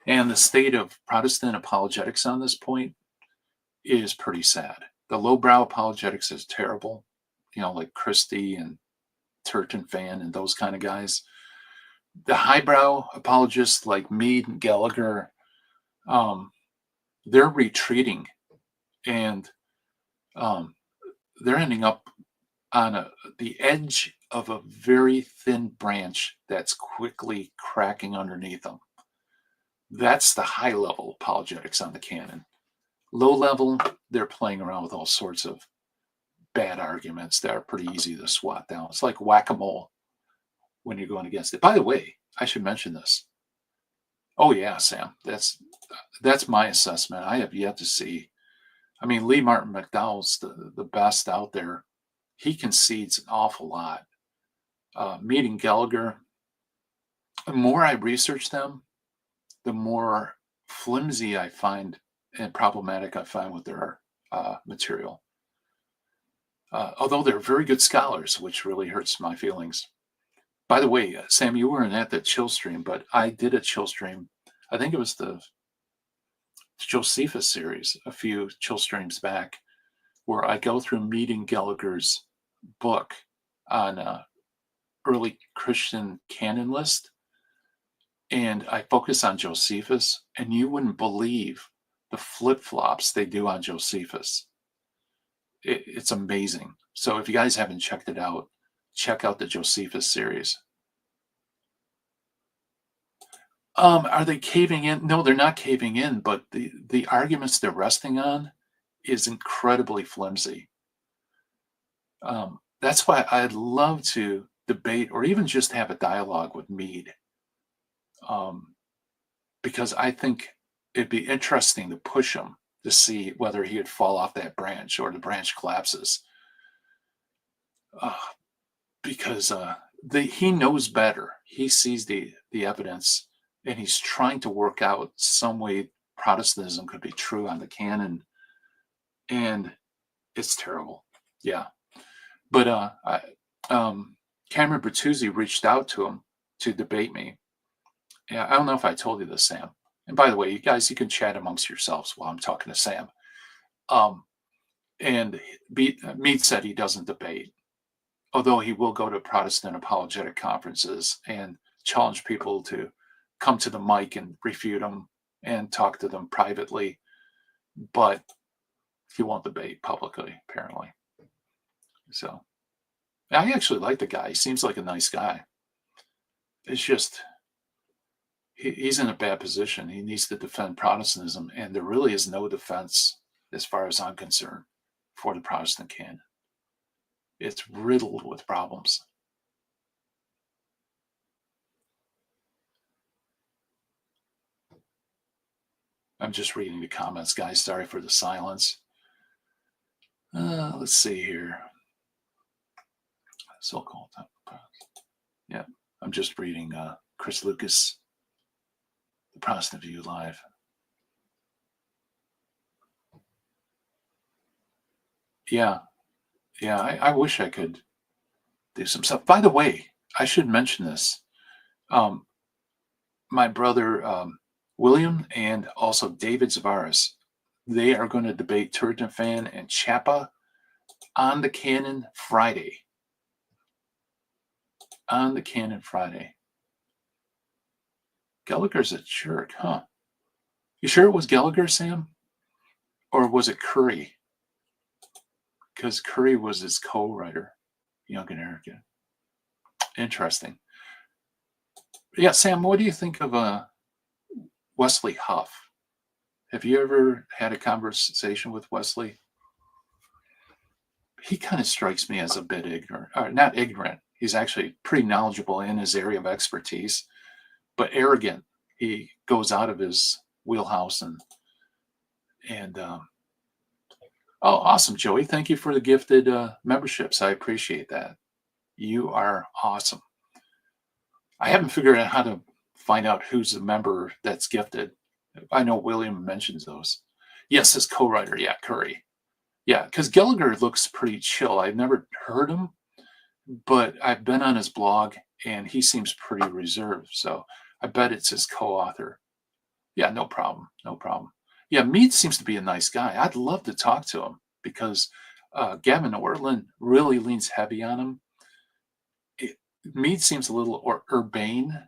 S1: And the state of Protestant apologetics on this point is pretty sad. The lowbrow apologetics is terrible, like Christie and Turton Fan and those kind of guys. The highbrow apologists like Mead and Gallagher, they're retreating, and they're ending up on the edge of a very thin branch that's quickly cracking underneath them. That's the high level apologetics on the canon. Low level, they're playing around with all sorts of bad arguments that are pretty easy to swat down. It's like whack-a-mole when you're going against it. By the way, I should mention this. Oh yeah, Sam, that's my assessment. I have yet to see. I mean, Lee Martin McDowell's the best out there. He concedes an awful lot. Mead and Gallagher, the more I research them, the more flimsy I find and problematic I find with their material. Although they're very good scholars, which really hurts my feelings. By the way, Sam, you weren't at the chill stream, but I did a chill stream. I think it was the Josephus series a few chill streams back, where I go through Mead and Gallagher's book on early Christian canon list, and I focus on Josephus, and you wouldn't believe the flip-flops they do on Josephus. It's amazing. So if you guys haven't checked it out, check out the Josephus series. Are they caving in? No, they're not caving in, but the arguments they're resting on is incredibly flimsy. That's why I'd love to debate or even just have a dialogue with Mead, because I think it'd be interesting to push him to see whether he would fall off that branch or the branch collapses. Because he knows better. He sees the evidence, and he's trying to work out some way Protestantism could be true on the canon, and it's terrible. Yeah. But Cameron Bertuzzi reached out to him to debate me. Yeah, I don't know if I told you this, Sam. And by the way, you guys, you can chat amongst yourselves while I'm talking to Sam. And Mead said he doesn't debate, although he will go to Protestant apologetic conferences and challenge people to come to the mic and refute them and talk to them privately. But he won't debate publicly, apparently. So I actually like the guy. He seems like a nice guy. It's just he's in a bad position. He needs to defend Protestantism, and there really is no defense, as far as I'm concerned, for the Protestant canon. It's riddled with problems. I'm just reading the comments, guys. Sorry for the silence. Let's see here. So-called. Yeah, I'm just reading Chris Lucas, The Protestant View Live. Yeah, yeah. I wish I could do some stuff. By the way, I should mention this. Um, my brother William and also David Zavaris, they are going to debate Turgenev and Chapa on the Canon Friday. On the Canon Friday. Gallagher's a jerk, huh? You sure it was Gallagher, Sam? Or was it Curry? Because Curry was his co-writer, Young and Arrogant. Interesting. Yeah, Sam, what do you think of Wesley Huff? Have you ever had a conversation with Wesley? He kind of strikes me as a bit ignorant, or not ignorant. He's actually pretty knowledgeable in his area of expertise, but arrogant. He goes out of his wheelhouse and oh, awesome, Joey. Thank you for the gifted memberships. I appreciate that. You are awesome. I haven't figured out how to find out who's the member that's gifted. I know William mentions those. Yes, his co-writer. Yeah, Curry. Yeah, because Gallagher looks pretty chill. I've never heard him, but I've been on his blog and he seems pretty reserved. So I bet it's his co-author. Yeah, no problem. No problem. Yeah, Mead seems to be a nice guy. I'd love to talk to him because Gavin Ortlund really leans heavy on him. Mead seems a little urbane.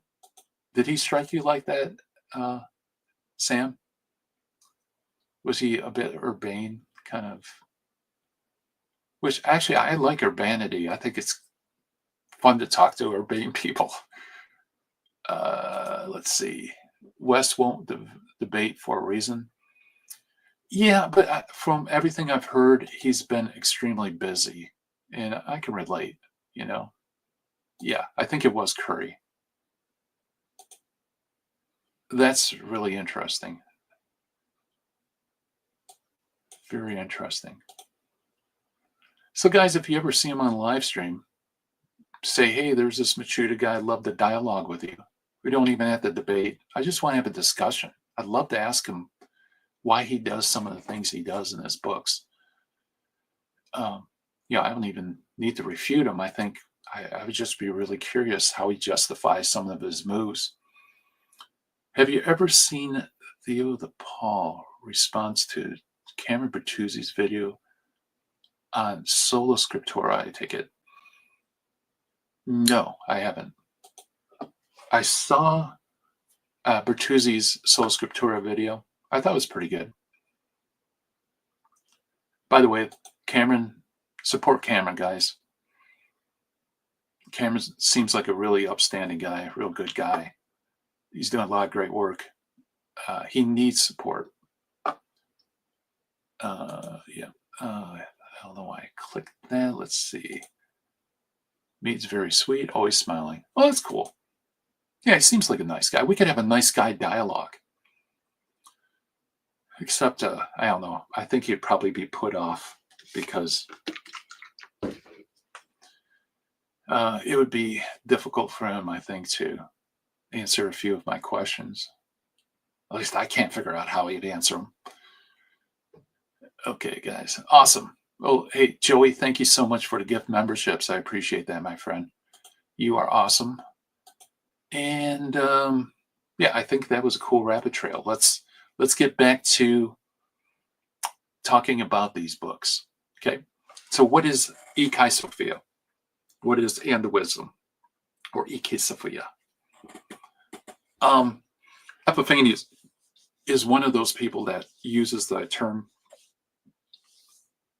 S1: Did he strike you like that, Sam? Was he a bit urbane, kind of? Which actually, I like urbanity. I think it's fun to talk to urbane people. Let's see. West won't debate for a reason. Yeah, but from everything I've heard, he's been extremely busy, and I can relate. You know, yeah, I think it was Curry. That's really interesting. Very interesting. So, guys, if you ever see him on a live stream, say, hey, there's this Machuda guy. I'd love to dialogue with you. We don't even have to debate. I just want to have a discussion. I'd love to ask him why he does some of the things he does in his books. Yeah, I don't even need to refute him. I think I would just be really curious how he justifies some of his moves. Have you ever seen Theo the Paul response to Cameron Bertuzzi's video on Sola Scriptura, I take it? No, I haven't. I saw Bertuzzi's Sola Scriptura video. I thought it was pretty good. By the way, Cameron, support Cameron, guys. Cameron seems like a really upstanding guy, a real good guy. He's doing a lot of great work. He needs support. Yeah. I don't know why I clicked that. Let's see. Mead's very sweet, always smiling. Oh, that's cool. Yeah, he seems like a nice guy. We could have a nice guy dialogue. Except, I don't know. I think he'd probably be put off because it would be difficult for him, I think, to answer a few of my questions. At least I can't figure out how he'd answer them. Okay, guys. Awesome. Oh, hey, Joey, thank you so much for the gift memberships. I appreciate that, my friend. You are awesome. And yeah, I think that was a cool rabbit trail. Let's get back to talking about these books. Okay. So what is Ikai Sophia? What is And the Wisdom? Or Ikai Sophia? Epiphanius is one of those people that uses the term.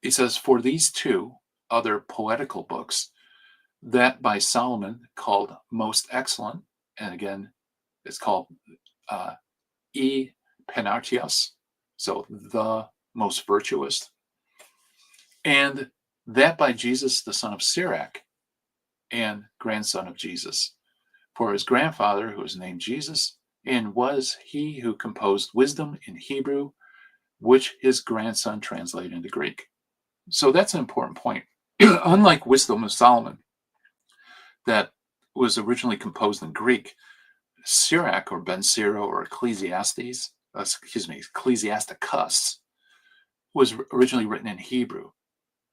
S1: He says, for these two other poetical books, that by Solomon called most excellent, and again, it's called E Penartios, so the most virtuous, and that by Jesus, the son of Sirach, and grandson of Jesus. For his grandfather, who was named Jesus, and was he who composed wisdom in Hebrew, which his grandson translated into Greek. So that's an important point. Unlike Wisdom of Solomon, that was originally composed in Greek, Sirach or Ben Siro or Ecclesiasticus was originally written in Hebrew.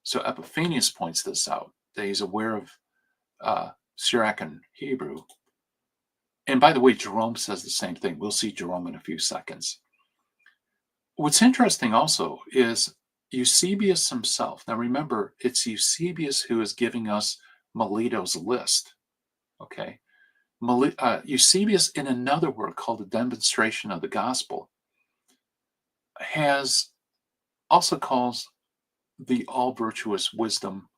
S1: So Epiphanius points this out, that he's aware of Syriac and Hebrew. And by the way, Jerome says the same thing. We'll see Jerome in a few seconds. What's interesting also is Eusebius himself. Now remember, it's Eusebius who is giving us Melito's list. Okay. Eusebius, in another work called The Demonstration of the Gospel, also calls the all-virtuous wisdom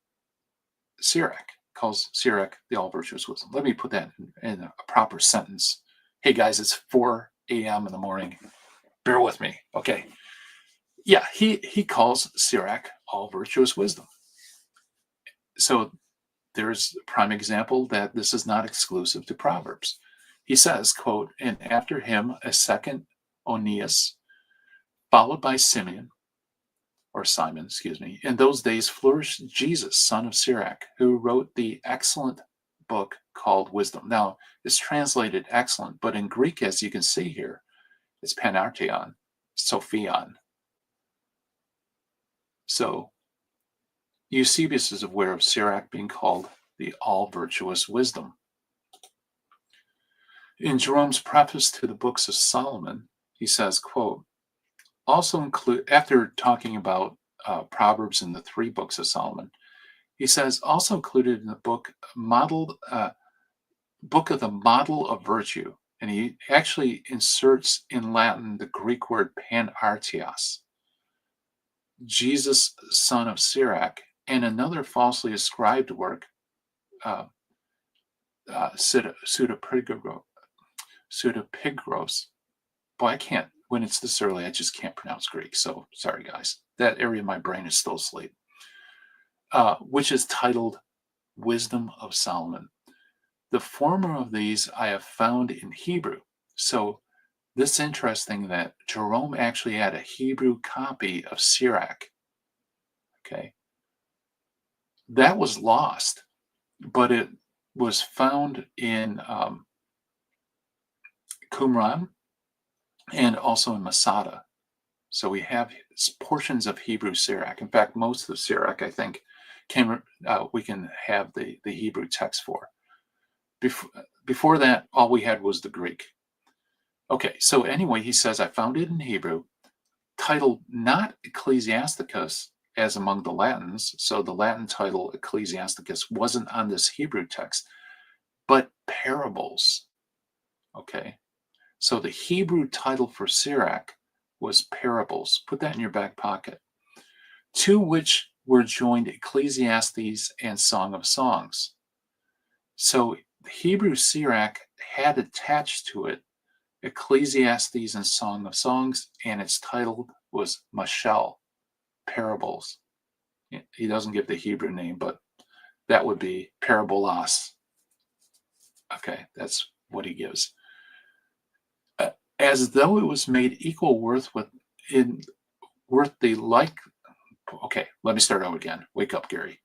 S1: Syriac, calls Syriac the all-virtuous wisdom. Let me put that in a proper sentence. Hey guys, it's 4 a.m. in the morning. Bear with me, okay? Yeah, he calls Syriac all-virtuous wisdom. So there's a prime example that this is not exclusive to Proverbs. He says, quote, and after him a second Onias, followed by Simon, excuse me. In those days flourished Jesus, son of Syriac, who wrote the excellent book called Wisdom. Now, it's translated excellent, but in Greek, as you can see here, it's panarteon, sophion. So Eusebius is aware of Syriac being called the all-virtuous wisdom. In Jerome's preface to the books of Solomon, he says, quote, also include, after talking about Proverbs in the 3 books of Solomon, he says, also included in the book of the model of virtue. And he actually inserts in Latin the Greek word panartios, Jesus, son of Syriac, and another falsely ascribed work, Pseudopygros. Boy, I can't, when it's this early, I just can't pronounce Greek. So sorry, guys. That area of my brain is still asleep. Which is titled Wisdom of Solomon. The former of these I have found in Hebrew. So this is interesting that Jerome actually had a Hebrew copy of Syriac. Okay. That was lost, but it was found in Qumran and also in Masada. So we have portions of Hebrew Syriac. In fact, most of the Syriac, I think, we can have the Hebrew text for. Before that, all we had was the Greek. Okay, so anyway, he says, I found it in Hebrew, titled not Ecclesiasticus as among the Latins. So the Latin title Ecclesiasticus wasn't on this Hebrew text, but parables. Okay, so the Hebrew title for Syriac was parables. Put that in your back pocket. To which were joined Ecclesiastes and Song of Songs. So the Hebrew Syriac had attached to it Ecclesiastes and Song of Songs, and its title was Mashal, parables. He doesn't give the Hebrew name, but that would be parabolos. Okay, that's what he gives. As though it was made equal worth the like. Okay, let me start over again. Wake up, Gary.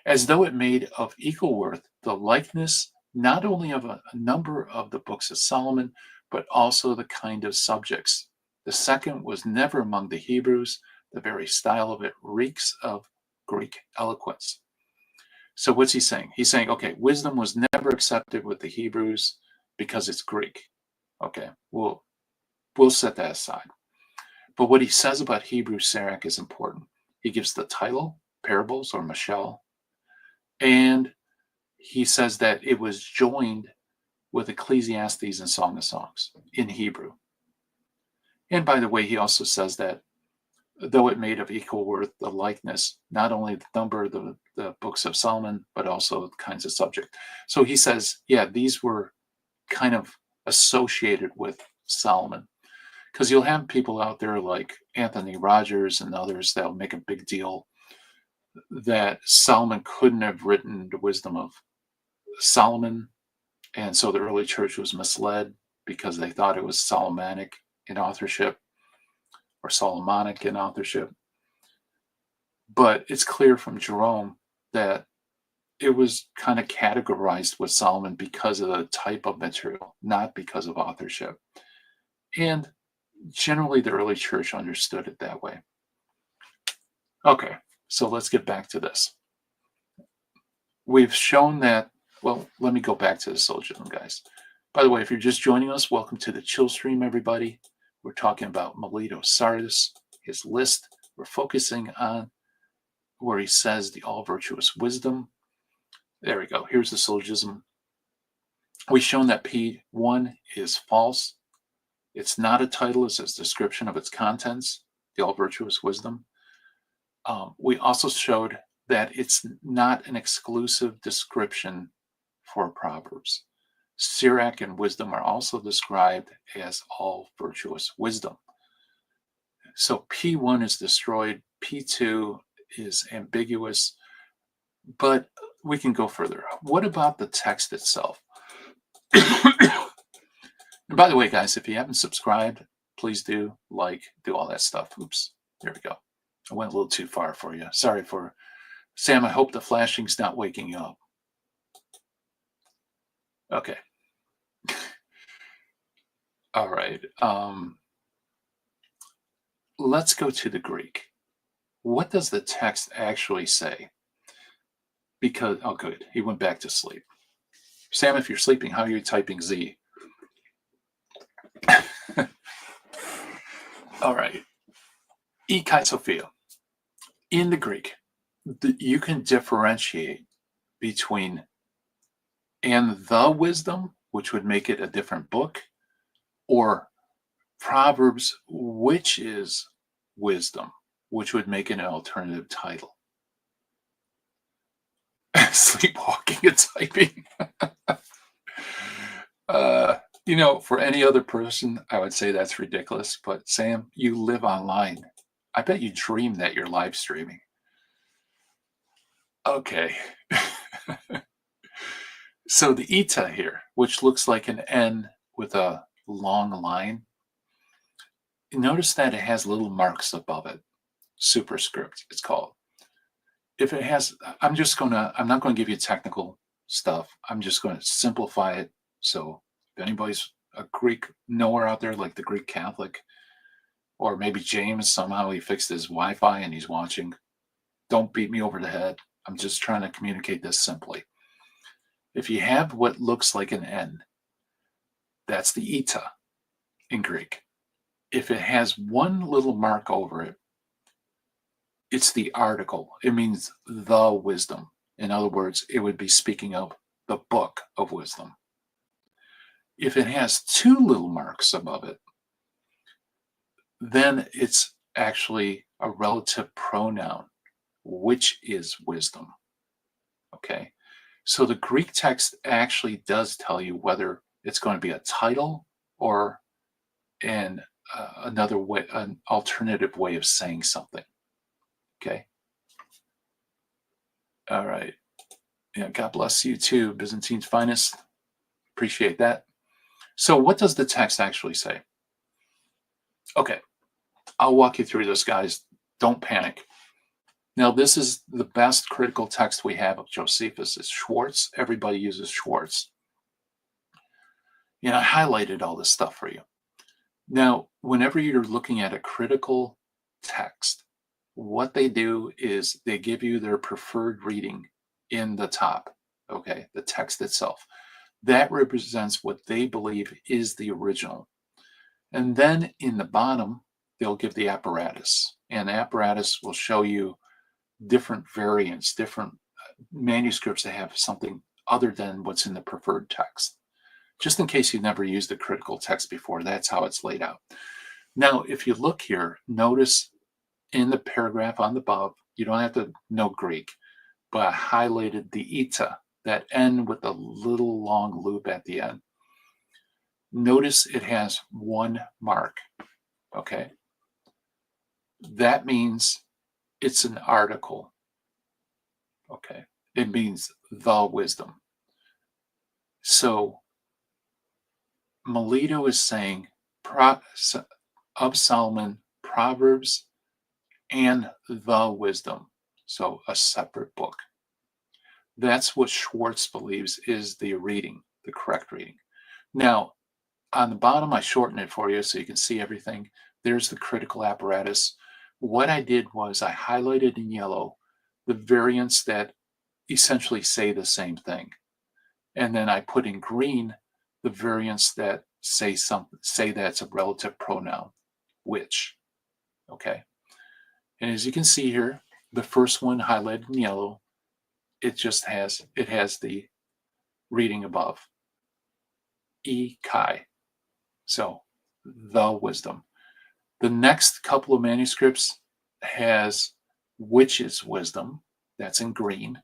S1: As though it made of equal worth the likeness not only of a number of the books of Solomon, but also the kind of subjects. The second was never among the Hebrews. The very style of it reeks of Greek eloquence. So what's he saying? He's saying, okay, wisdom was never accepted with the Hebrews because it's Greek. Okay, we'll set that aside. But what he says about Hebrew Syriac is important. He gives the title, parables or mashal, and he says that it was joined with Ecclesiastes and Song of Songs in Hebrew. And by the way, he also says that though it made of equal worth the likeness, not only the number of the books of Solomon, but also the kinds of subject. So he says, yeah, these were kind of associated with Solomon. Because you'll have people out there like Anthony Rogers and others that'll make a big deal that Solomon couldn't have written the wisdom of Solomon. And so the early church was misled because they thought it was Solomonic in authorship or Solomonic in authorship. But it's clear from Jerome that it was kind of categorized with Solomon because of the type of material, not because of authorship. And generally the early church understood it that way. Okay, So let's get back to this. We've shown that, well, let me go back to the syllogism, guys. By the way, if you're just joining us, welcome to the chill stream, everybody. We're talking about Melito of Sardis, his list. We're focusing on where he says the all virtuous wisdom. There we go. Here's the syllogism. We've shown that P1 is false. It's not a title, it's a description of its contents, the all virtuous wisdom. We also showed that it's not an exclusive description for Proverbs. Sirach and wisdom are also described as all virtuous wisdom. So P1 is destroyed, P2 is ambiguous, but we can go further. What about the text itself? And by the way, guys, if you haven't subscribed, please do do all that stuff. Oops, there we go. I went a little too far for you. Sorry for Sam. I hope the flashing's not waking you up. Okay. All right. Let's go to the Greek. What does the text actually say? Because, oh, good. He went back to sleep. Sam, if you're sleeping, how are you typing Z? All right. E kai Sophia. In the Greek, you can differentiate between and the wisdom, which would make it a different book, or Proverbs, which is wisdom, which would make it an alternative title. Sleepwalking and typing. For any other person, I would say that's ridiculous. But Sam, you live online. I bet you dream that you're live streaming. Okay. So the eta here, which looks like an N with a long line, notice that it has little marks above it. Superscript, it's called. If it has, I'm not going to give you technical stuff. I'm just going to simplify it. So if anybody's a Greek knower out there, like the Greek Catholic, or maybe James, somehow he fixed his Wi-Fi and he's watching, don't beat me over the head. I'm just trying to communicate this simply. If you have what looks like an N, that's the eta in Greek. If it has one little mark over it, it's the article. It means the wisdom. In other words, it would be speaking of the book of wisdom. If it has two little marks above it, then it's actually a relative pronoun, which is wisdom. Okay, so the Greek text actually does tell you whether it's going to be a title or another way, an alternative way of saying something. Okay. All right. Yeah, God bless you too, Byzantine's finest. Appreciate that. So what does the text actually say? Okay, I'll walk you through this, guys. Don't panic. Now, this is the best critical text we have of Josephus. It's Schwartz. Everybody uses Schwartz. I highlighted all this stuff for you. Now, whenever you're looking at a critical text, what they do is they give you their preferred reading in the top, okay, the text itself. That represents what they believe is the original. And then in the bottom, they'll give the apparatus. And the apparatus will show you different variants, different manuscripts that have something other than what's in the preferred text. Just in case you've never used a critical text before, that's how it's laid out. Now, if you look here, notice in the paragraph on the above, you don't have to know Greek, but I highlighted the eta, that N with the little long loop at the end. Notice it has one mark, okay? That means it's an article, okay? It means the wisdom. So Melito is saying of Solomon, Proverbs, and the wisdom. So a separate book. That's what Schwartz believes is the reading, the correct reading. Now, on the bottom, I shortened it for you so you can see everything. There's the critical apparatus. What I did was I highlighted in yellow the variants that essentially say the same thing. And then I put in green the variants that say that's a relative pronoun, which. Okay. And as you can see here, the first one highlighted in yellow, it has the reading above. E Kai. So the wisdom. The next couple of manuscripts has witch's wisdom. That's in green.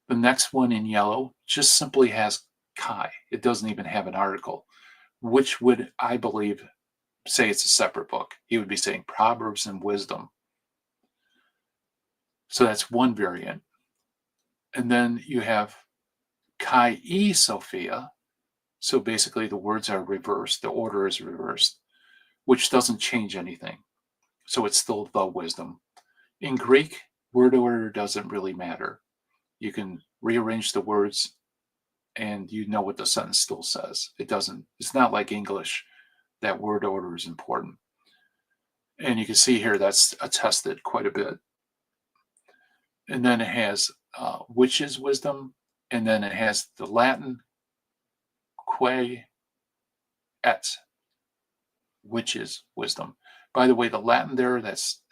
S1: The next one in yellow just simply has Kai. It doesn't even have an article, which would, I believe, say it's a separate book. He would be saying Proverbs and Wisdom. So that's one variant. And then you have Kai E Sophia. So basically the words are reversed. The order is reversed, which doesn't change anything. So it's still the wisdom. In Greek, word order doesn't really matter. You can rearrange the words and you know what the sentence still says. It's not like English that word order is important. And you can see here that's attested quite a bit. And then it has witch's wisdom, and then it has the Latin quae et, witch's wisdom. By the way, the Latin there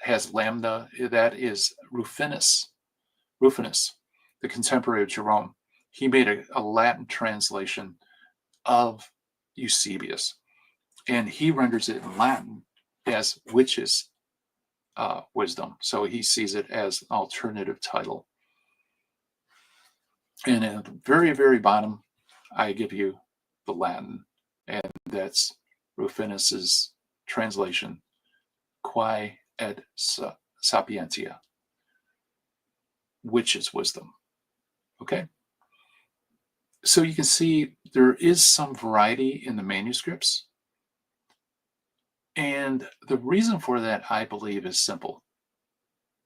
S1: has lambda, that is Rufinus, the contemporary of Jerome. He made a Latin translation of Eusebius, and he renders it in Latin as witch's wisdom. So he sees it as an alternative title. And at the very, very bottom, I give you the Latin, and that's Rufinus's translation, quae et sapientia, which is wisdom. Okay? So you can see there is some variety in the manuscripts. And the reason for that, I believe, is simple.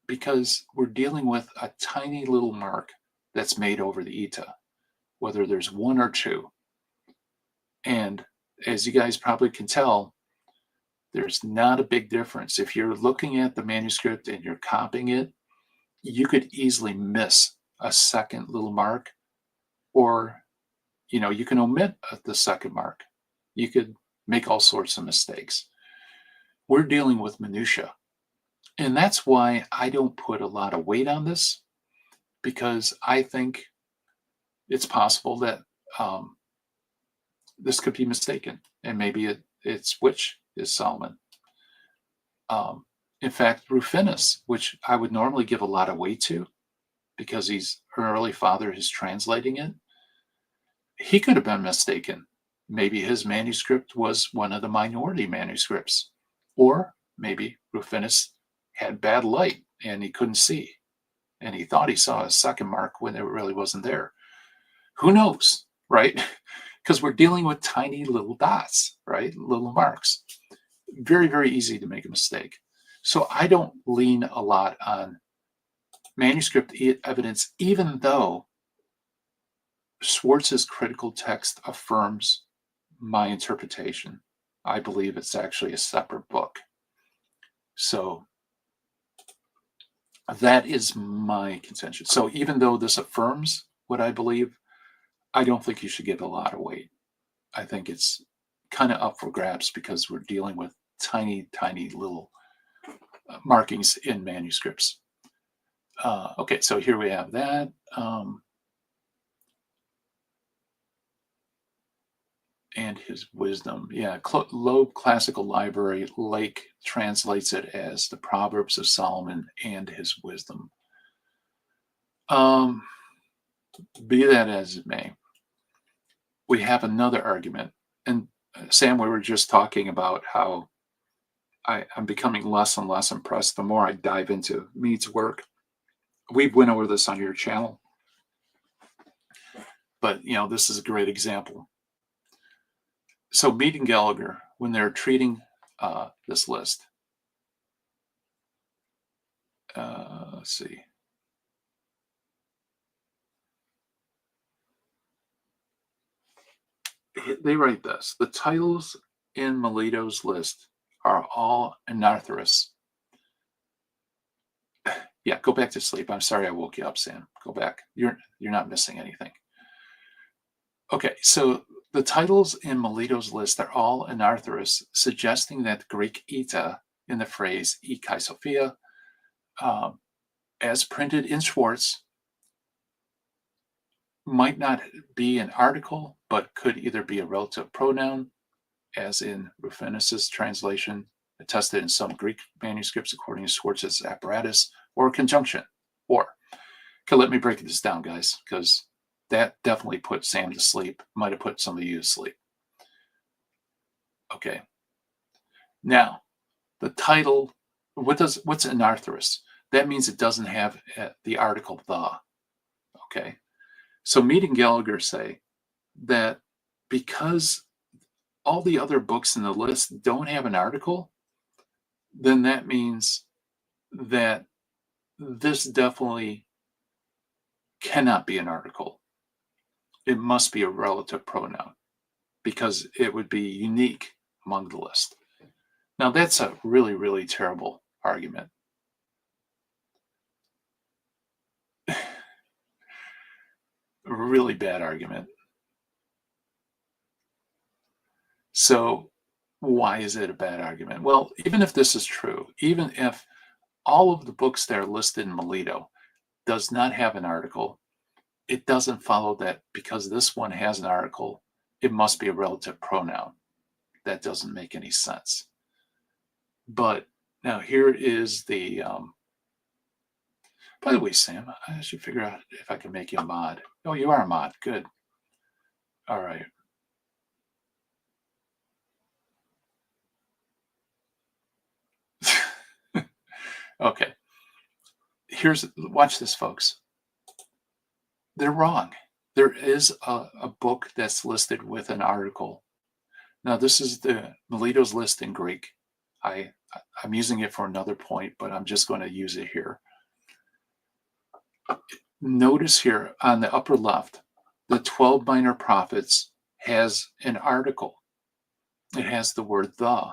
S1: Because we're dealing with a tiny little mark that's made over the eta, whether there's one or two. And as you guys probably can tell, there's not a big difference. If you're looking at the manuscript and you're copying it, you could easily miss a second little mark, or you can omit the second mark. You could make all sorts of mistakes. We're dealing with minutia. And that's why I don't put a lot of weight on this, because I think it's possible that this could be mistaken, and maybe it's which is Solomon. In fact, Rufinus, which I would normally give a lot of weight to, because he's her early father is translating it, he could have been mistaken. Maybe his manuscript was one of the minority manuscripts, or maybe Rufinus had bad light and he couldn't see, and he thought he saw a second mark when it really wasn't there. Who knows, right? Because we're dealing with tiny little dots, right? Little marks. Very, very easy to make a mistake. So I don't lean a lot on manuscript evidence, even though Schwartz's critical text affirms my interpretation. I believe it's actually a separate book. So that is my contention. So even though this affirms what I believe, I don't think you should give a lot of weight. I think it's kind of up for grabs because we're dealing with tiny, tiny little markings in manuscripts. Okay, so here we have that. And his wisdom. Yeah, Loeb Classical Library, Lake translates it as the Proverbs of Solomon and his wisdom. Be that as it may, we have another argument. And Sam, we were just talking about how I'm becoming less and less impressed the more I dive into Mead's work. We went over this on your channel, but this is a great example. So Mead and Gallagher, when they're treating this list, let's see. They write this: the titles in Melito's list are all anarthrous. Yeah, go back to sleep. I'm sorry I woke you up, Sam. Go back. You're not missing anything. Okay, so the titles in Melito's list are all anarthrous, suggesting that the Greek eta in the phrase "e kai Sophia," um, as printed in Schwartz, might not be an article, but could either be a relative pronoun, as in Rufinus's translation, attested in some Greek manuscripts according to Schwartz's apparatus, or a conjunction. Or, okay, let me break this down, guys, because that definitely put Sam to sleep. Might have put some of you to sleep. Okay. Now, the title, what's anarthrous? That means it doesn't have the article the. Okay. So Mead and Gallagher say that because all the other books in the list don't have an article, then that means that this definitely cannot be an article. It must be a relative pronoun because it would be unique among the list. Now, that's a really, really terrible argument. A really bad argument. So, why is it a bad argument? Well, even if this is true, even if all of the books that are listed in Melito does not have an article, it doesn't follow that because this one has an article, it must be a relative pronoun. That doesn't make any sense. But now here is the, by the way, Sam, I should figure out if I can make you a mod. Oh, you are a mod. Good. All right. Okay. Watch this, folks. They're wrong. There is a book that's listed with an article. Now, this is the Melito's list in Greek. I'm using it for another point, but I'm just going to use it here. Notice here on the upper left, the 12 minor prophets has an article. It has the word the.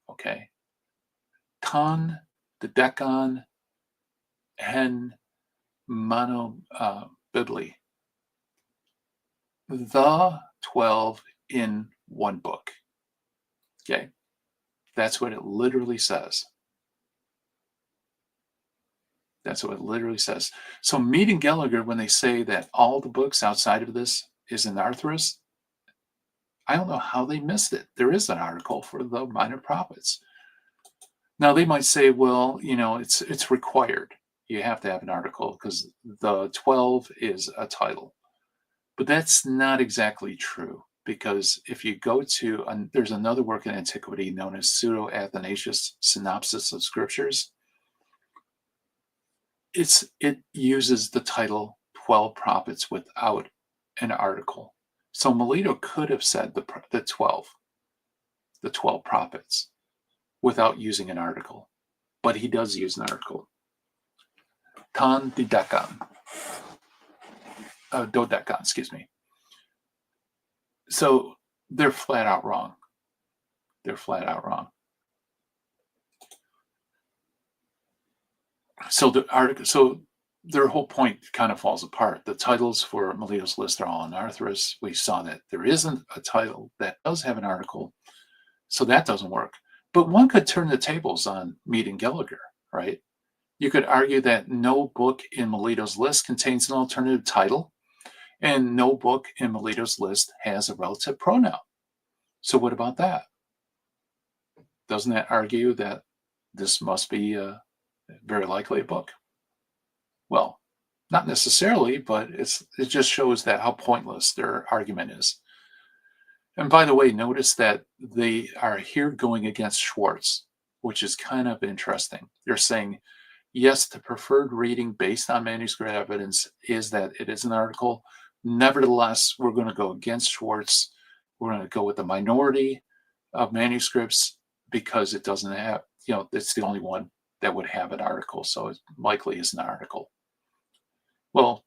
S1: Okay. Ton, the Decon, Hen, Mono, Bibli. The 12 in one book. Okay. That's what it literally says. That's what it literally says. So Mead and Gallagher, when they say that all the books outside of this is anarthrous, I don't know how they missed it. There is an article for the minor prophets. Now they might say, well, it's required. You have to have an article because the 12 is a title. But that's not exactly true because if you go to, there's another work in antiquity known as Pseudo-Athanasius Synopsis of Scriptures. It uses the title 12 prophets without an article. So Melito could have said the 12 prophets without using an article, but he does use an article. Ton didekon, dodekon, excuse me. So they're flat out wrong. They're flat out wrong. So their whole point kind of falls apart. The titles for Melito's list are all anarthrous. We saw that there isn't a title that does have an article, so that doesn't work. But one could turn the tables on Mead and Gallagher, right? You could argue that no book in Melito's list contains an alternative title, and no book in Melito's list has a relative pronoun. So what about that? Doesn't that argue that this must be very likely a book? Well, not necessarily, but it just shows that how pointless their argument is. And by the way, notice that they are here going against Schwartz, which is kind of interesting. They're saying, yes, the preferred reading based on manuscript evidence is that it is an article. Nevertheless, we're going to go against Schwartz. We're going to go with the minority of manuscripts because it doesn't have, it's the only one that would have an article. So it likely is an article. Well,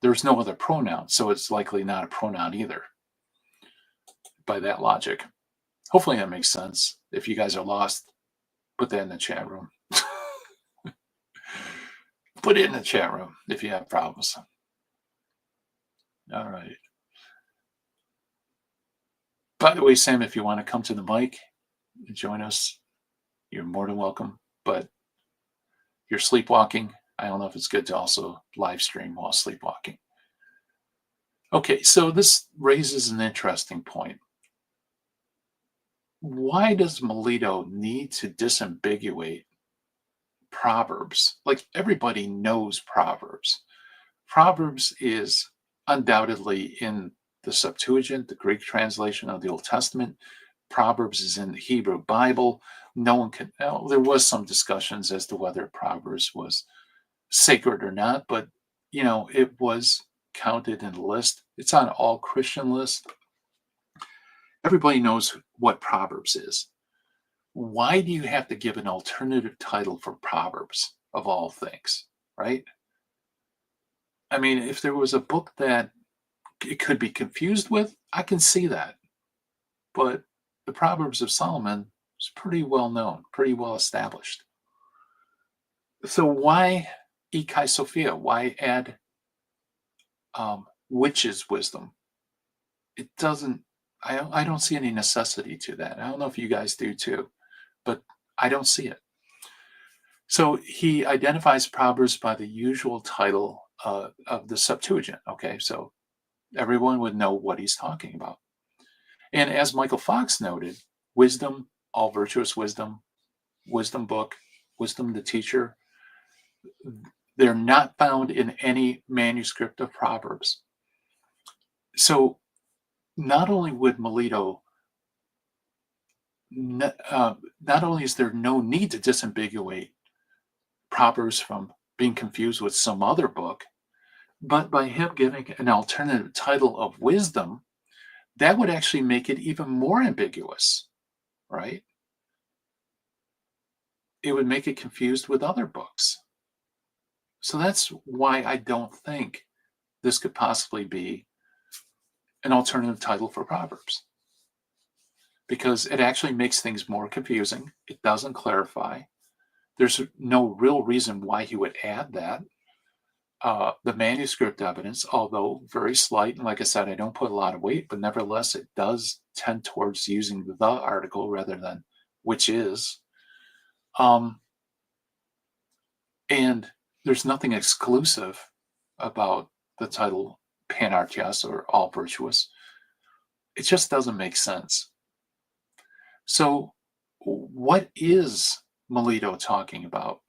S1: there's no other pronoun, so it's likely not a pronoun either by that logic. Hopefully that makes sense. If you guys are lost, put that in the chat room. Put it in the chat room if you have problems. All right. By the way, Sam, if you want to come to the mic and join us, you're more than welcome. But you're sleepwalking. I don't know if it's good to also live stream while sleepwalking. Okay, so this raises an interesting point. Why does Melito need to disambiguate Proverbs? Like, everybody knows Proverbs. Proverbs is undoubtedly in the Septuagint, the Greek translation of the Old Testament. Proverbs is in the Hebrew Bible. No one can, well, there was some discussions as to whether Proverbs was sacred or not, but it was counted in the list. It's on all Christian lists. Everybody knows what Proverbs is. Why do you have to give an alternative title for Proverbs of all things, right? I mean, if there was a book that it could be confused with, I can see that. But the Proverbs of Solomon is pretty well known, pretty well established. So why Ikai Sophia? Why add witch's wisdom? It doesn't, I don't see any necessity to that. I don't know if you guys do too, but I don't see it. So he identifies Proverbs by the usual title of the Septuagint. Okay, so everyone would know what he's talking about. And as Michael Fox noted, wisdom, all virtuous wisdom, wisdom book, wisdom the teacher, they're not found in any manuscript of Proverbs. So not only would Melito, not only is there no need to disambiguate Proverbs from being confused with some other book, but by him giving an alternative title of wisdom, that would actually make it even more ambiguous, right? It would make it confused with other books. So that's why I don't think this could possibly be an alternative title for Proverbs, because it actually makes things more confusing. It doesn't clarify. There's no real reason why he would add that. The manuscript evidence, although very slight, and like I said, I don't put a lot of weight, but nevertheless, it does tend towards using the article rather than which is. And there's nothing exclusive about the title Panartios or all virtuous. It just doesn't make sense. So what is Melito talking about?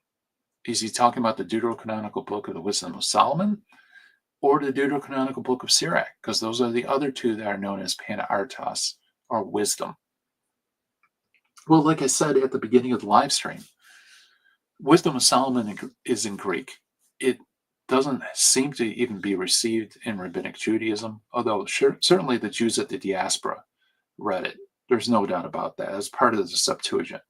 S1: Is he talking about the deuterocanonical book of the Wisdom of Solomon or the deuterocanonical book of Sirach? Because those are the other two that are known as Panartos or wisdom. Well, like I said at the beginning of the live stream, Wisdom of Solomon is in Greek. It doesn't seem to even be received in Rabbinic Judaism, although certainly the Jews at the diaspora read it. There's no doubt about that as part of the Septuagint.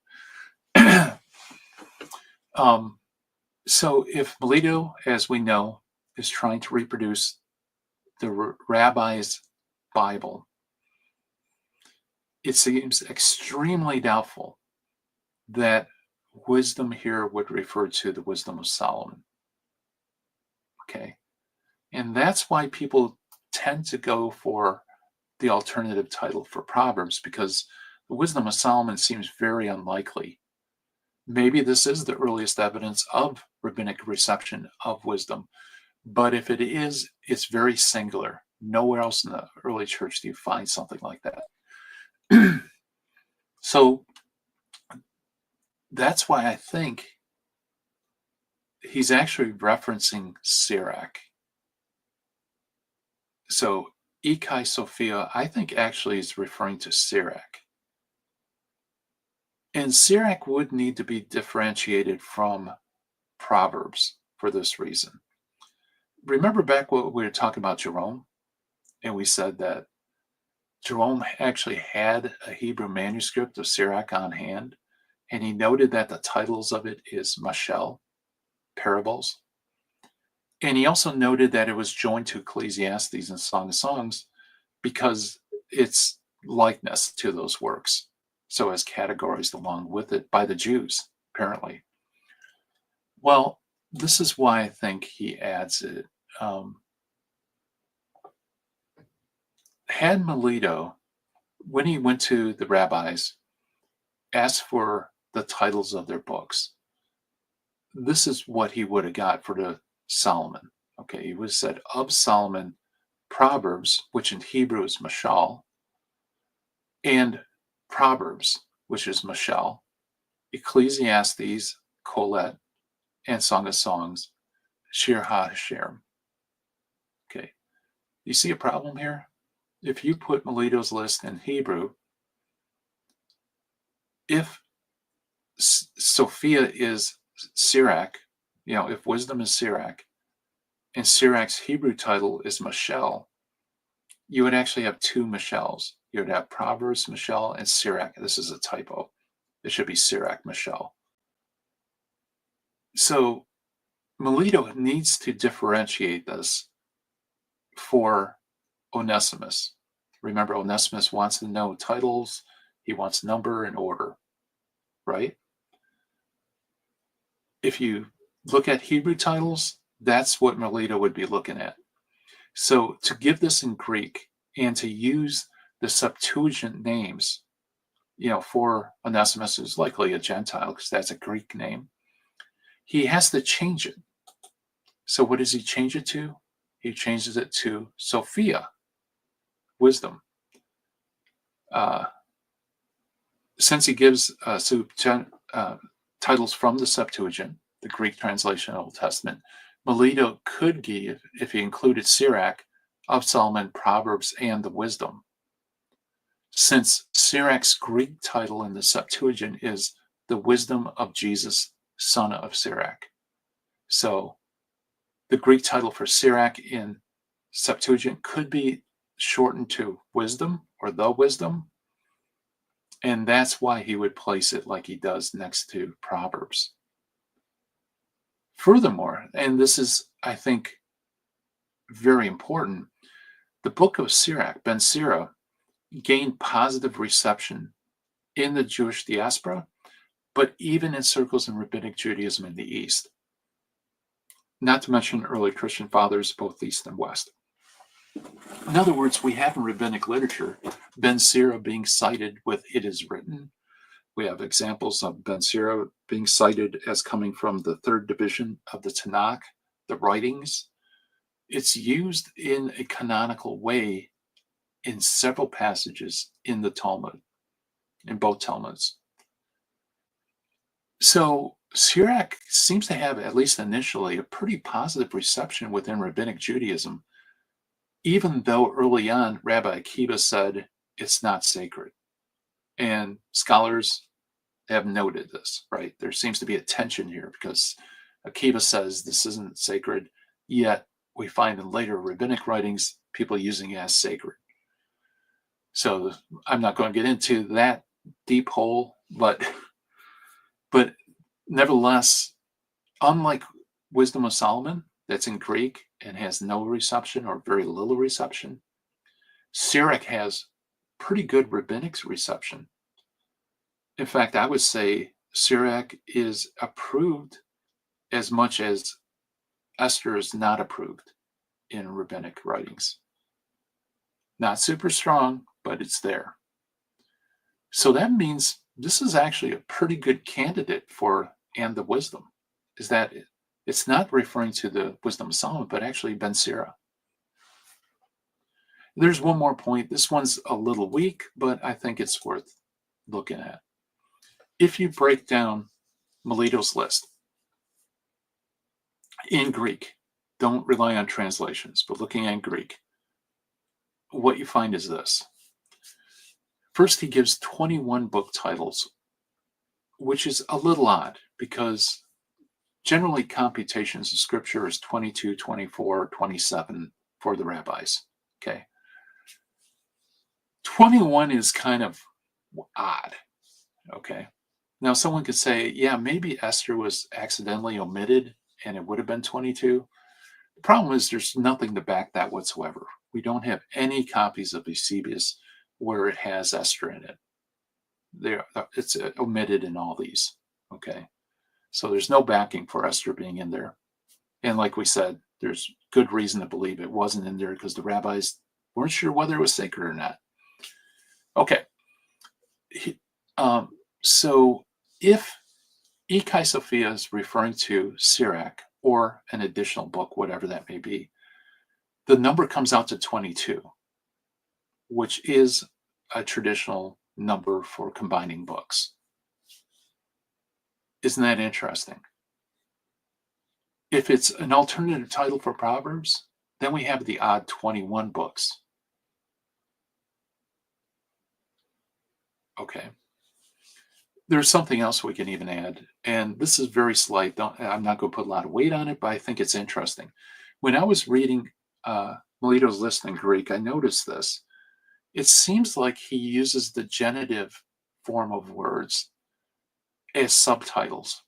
S1: So if Melito, as we know, is trying to reproduce the rabbi's Bible, it seems extremely doubtful that wisdom here would refer to the wisdom of Solomon. Okay. And that's why people tend to go for the alternative title for Proverbs, because the wisdom of Solomon seems very unlikely. Maybe this is the earliest evidence of rabbinic reception of wisdom, but if it is, it's very singular. Nowhere else in the early church do you find something like that. So that's why I think he's actually referencing Sirach. So Ikai Sophia, I think actually is referring to Sirach. And Sirach would need to be differentiated from Proverbs for this reason. Remember back what we were talking about Jerome? And we said that Jerome actually had a Hebrew manuscript of Sirach on hand, and he noted that the titles of it is Mashal, parables. And he also noted that it was joined to Ecclesiastes and Song of Songs because it's likeness to those works. So as categorized along with it by the Jews, apparently. Well, this is why I think he adds it. Um, had Melito, when he went to the rabbis, asked for the titles of their books, this is what he would have got for the Solomon. Okay, he would have said of Solomon, Proverbs, which in Hebrew is Mashal, and Proverbs, which is Mashal, Ecclesiastes, Kohelet, and Song of Songs, Shir HaShirim. Okay, you see a problem here? If you put Melito's list in Hebrew, if Sophia is Sirach, if wisdom is Sirach, and Sirach's Hebrew title is Mashal, you would actually have two Mashals. You would have Proverbs Mashal and Sirach. This is a typo. It should be Sirach Mashal. So Melito needs to differentiate this for Onesimus. Remember, Onesimus wants to know titles. He wants number and order, right? If you look at Hebrew titles, that's what Melito would be looking at. So to give this in Greek and to use the Septuagint names, for Onesimus, who's likely a Gentile because that's a Greek name, he has to change it. So what does he change it to? He changes it to Sophia, wisdom. Since he gives titles from the Septuagint, the Greek translation of the Old Testament, Melito could give, if he included Sirach, of Solomon, Proverbs, and the wisdom. Since Sirach's Greek title in the Septuagint is the wisdom of Jesus, son of Sirach. So the Greek title for Sirach in Septuagint could be shortened to wisdom or the wisdom. And that's why he would place it like he does next to Proverbs. Furthermore, and this is, I think, very important, the book of Sirach, Ben Sira, gained positive reception in the Jewish diaspora, but even in circles in Rabbinic Judaism in the East. Not to mention early Christian fathers, both East and West. In other words, we have in rabbinic literature Ben Sira being cited with "it is written." We have examples of Ben Sira being cited as coming from the third division of the Tanakh, the writings. It's used in a canonical way in several passages in the Talmud, in both Talmuds. So Sirach seems to have, at least initially, a pretty positive reception within Rabbinic Judaism, even though early on Rabbi Akiva said it's not sacred. And scholars have noted this, right? There seems to be a tension here because Akiva says this isn't sacred, yet we find in later rabbinic writings people using it as sacred. So I'm not going to get into that deep hole, but nevertheless, unlike Wisdom of Solomon, that's in Greek and has no reception or very little reception, Sirach has pretty good rabbinic reception. In fact, I would say Sirach is approved as much as Esther is not approved in rabbinic writings. Not super strong, but it's there. So that means this is actually a pretty good candidate for "and the wisdom." Is that it's not referring to the Wisdom of Solomon, but actually Ben Sira. There's one more point. This one's a little weak, but I think it's worth looking at. If you break down Melito's list in Greek, don't rely on translations, but looking at Greek, what you find is this. First, he gives 21 book titles, which is a little odd because generally computations of scripture is 22, 24, 27 for the rabbis. Okay. 21 is kind of odd. Okay. Now, someone could say, yeah, maybe Esther was accidentally omitted and it would have been 22. The problem is there's nothing to back that whatsoever. We don't have any copies of Eusebius where it has Esther in it. It's omitted in all these. Okay. So there's no backing for Esther being in there. And like we said, there's good reason to believe it wasn't in there because the rabbis weren't sure whether it was sacred or not. Okay. Um, so if Ekai Sophia is referring to Sirach or an additional book, whatever that may be, the number comes out to 22, which is a traditional number for combining books. Isn't that interesting? If it's an alternative title for Proverbs, then we have the odd 21 books. Okay. There's something else we can even add, and this is very slight. I'm not going to put a lot of weight on it, but I think it's interesting. When I was reading Melito's list in Greek, I noticed this. It seems like he uses the genitive form of words as subtitles.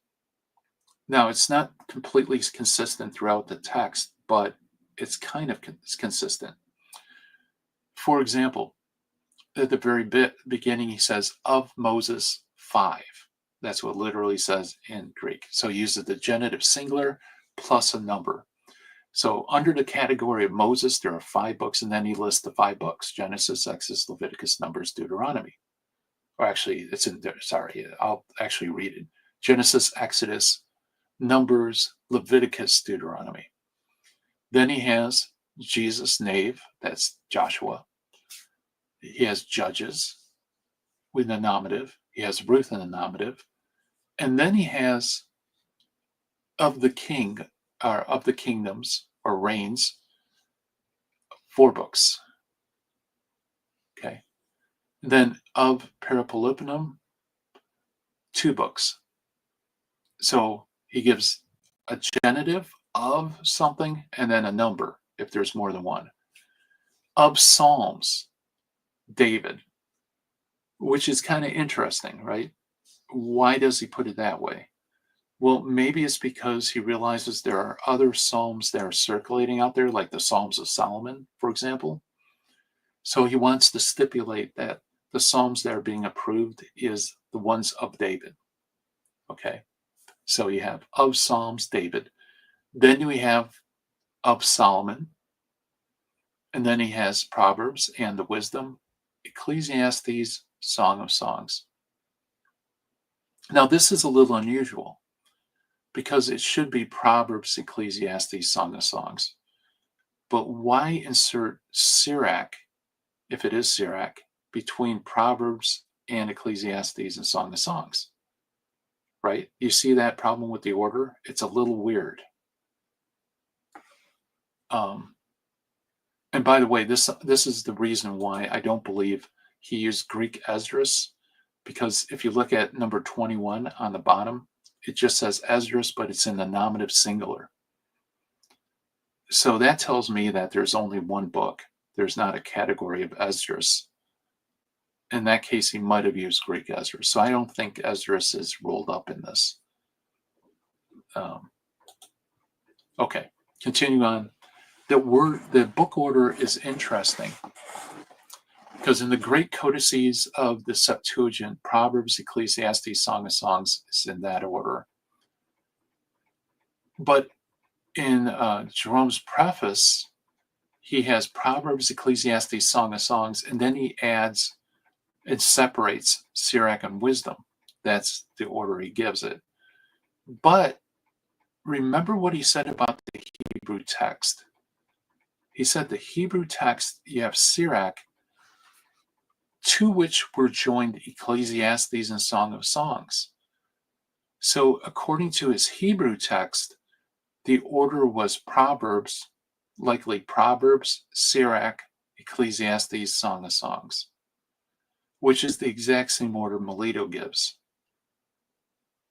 S1: Now, it's not completely consistent throughout the text, but it's kind of consistent. For example, at the very beginning, he says, of Moses 5. That's what literally says in Greek. So he uses the genitive singular plus a number. So under the category of Moses, there are 5 books, and then he lists the 5 books: Genesis, Exodus, Leviticus, Numbers, Deuteronomy. Or actually, it's in there. Sorry, I'll actually read it. Genesis, Exodus, Numbers, Leviticus, Deuteronomy. Then he has Jesus' name, that's Joshua. He has Judges with a nominative. He has Ruth in a nominative. And then he has of the king, or of the kingdoms, or reigns, 4 books. Okay. Then of Peripolypinum, 2 books. So he gives a genitive of something and then a number if there's more than one. Of Psalms, David, which is kind of interesting, right? Why does he put it that way? Well, maybe it's because he realizes there are other Psalms that are circulating out there, like the Psalms of Solomon, for example. So he wants to stipulate that the Psalms that are being approved is the ones of David. Okay. So you have of Psalms, David. Then we have of Solomon. And then he has Proverbs and the Wisdom, Ecclesiastes, Song of Songs. Now, this is a little unusual because it should be Proverbs, Ecclesiastes, Song of Songs. But why insert Sirach, if it is Sirach, between Proverbs and Ecclesiastes and Song of Songs? Right? You see that problem with the order? It's a little weird. And by the way, this is the reason why I don't believe he used Greek Esdras, because if you look at number 21 on the bottom, it just says Esdras, but it's in the nominative singular. So that tells me that there's only one book. There's not a category of Esdras. In that case, he might have used Greek Esdras. So I don't think Esdras is rolled up in this. Okay, continue on. The book order is interesting because in the great codices of the Septuagint, Proverbs, Ecclesiastes, Song of Songs is in that order. But in Jerome's preface, he has Proverbs, Ecclesiastes, Song of Songs, and then he adds and separates Sirach and Wisdom. That's the order he gives it. But remember what he said about the Hebrew text. He said the Hebrew text, you have Sirach, to which were joined Ecclesiastes and Song of Songs. So according to his Hebrew text, the order was Proverbs, likely Proverbs, Sirach, Ecclesiastes, Song of Songs, which is the exact same order Melito gives.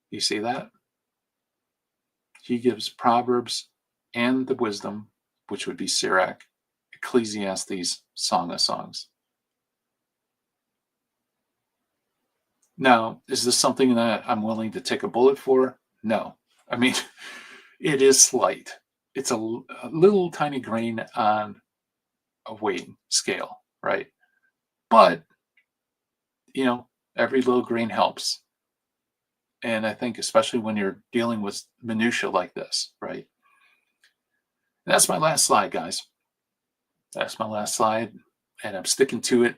S1: You see that? He gives Proverbs and the Wisdom, which would be Sirach, Ecclesiastes, Song of Songs. Now, is this something that I'm willing to take a bullet for? No. I mean, it is slight. It's a little tiny grain on a weighing scale, right? But, every little grain helps. And I think especially when you're dealing with minutia like this, right? That's my last slide, guys. That's my last slide, and I'm sticking to it.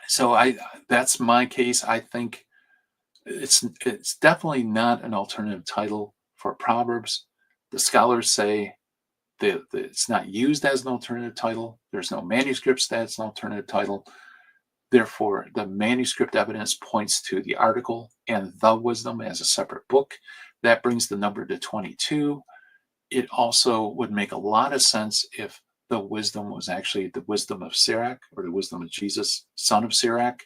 S1: So that's my case. I think it's definitely not an alternative title for Proverbs. The scholars say that it's not used as an alternative title. There's no manuscripts that's an alternative title. Therefore, the manuscript evidence points to the article and the wisdom as a separate book. That brings the number to 22. It also would make a lot of sense if the wisdom was actually the wisdom of Sirach, or the wisdom of Jesus, son of Sirach.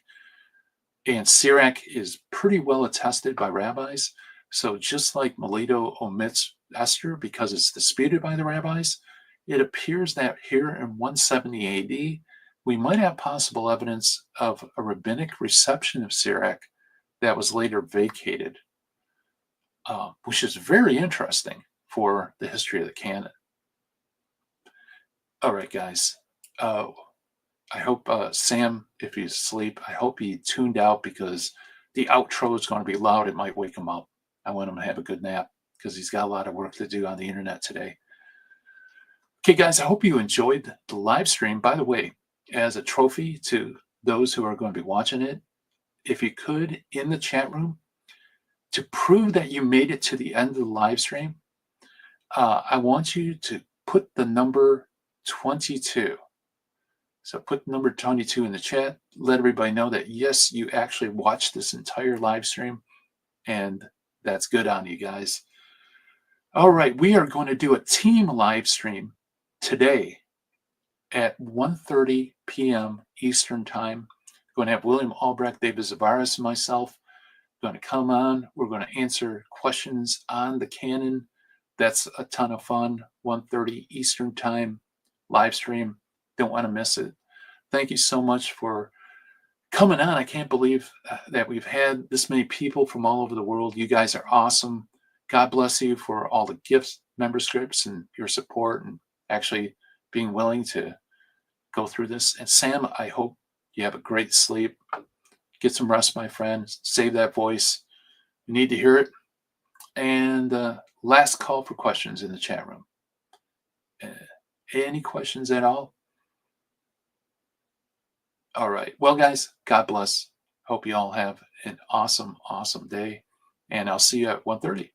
S1: And Sirach is pretty well attested by rabbis. So just like Melito omits Esther because it's disputed by the rabbis, it appears that here in 170 AD, we might have possible evidence of a rabbinic reception of Sirach that was later vacated, which is very interesting for the history of the canon. All right, guys. I hope Sam, if he's asleep, I hope he tuned out because the outro is going to be loud. It might wake him up. I want him to have a good nap because he's got a lot of work to do on the internet today. Okay, guys, I hope you enjoyed the live stream. By the way, as a trophy to those who are going to be watching it, if you could, in the chat room, to prove that you made it to the end of the live stream, I want you to put the number 22. So put number 22 in the chat. Let everybody know that, yes, you actually watched this entire live stream, and that's good on you guys. All right, we are going to do a team live stream today at 1:30 p.m. Eastern Time. Going to have William Albrecht, David Zavaris, and myself going to come on. We're going to answer questions on the canon. That's a ton of fun. 1:30 Eastern Time live stream. Don't want to miss it. Thank you so much for coming on. I can't believe that we've had this many people from all over the world. You guys are awesome. God bless you for all the gifts, memberships, and your support, and actually being willing to go through this. And Sam, I hope you have a great sleep. Get some rest, my friend. Save that voice. You need to hear it. And last call for questions in the chat room. Any questions at all? All right. Well, guys, God bless. Hope you all have an awesome, awesome day. And I'll see you at 1:30.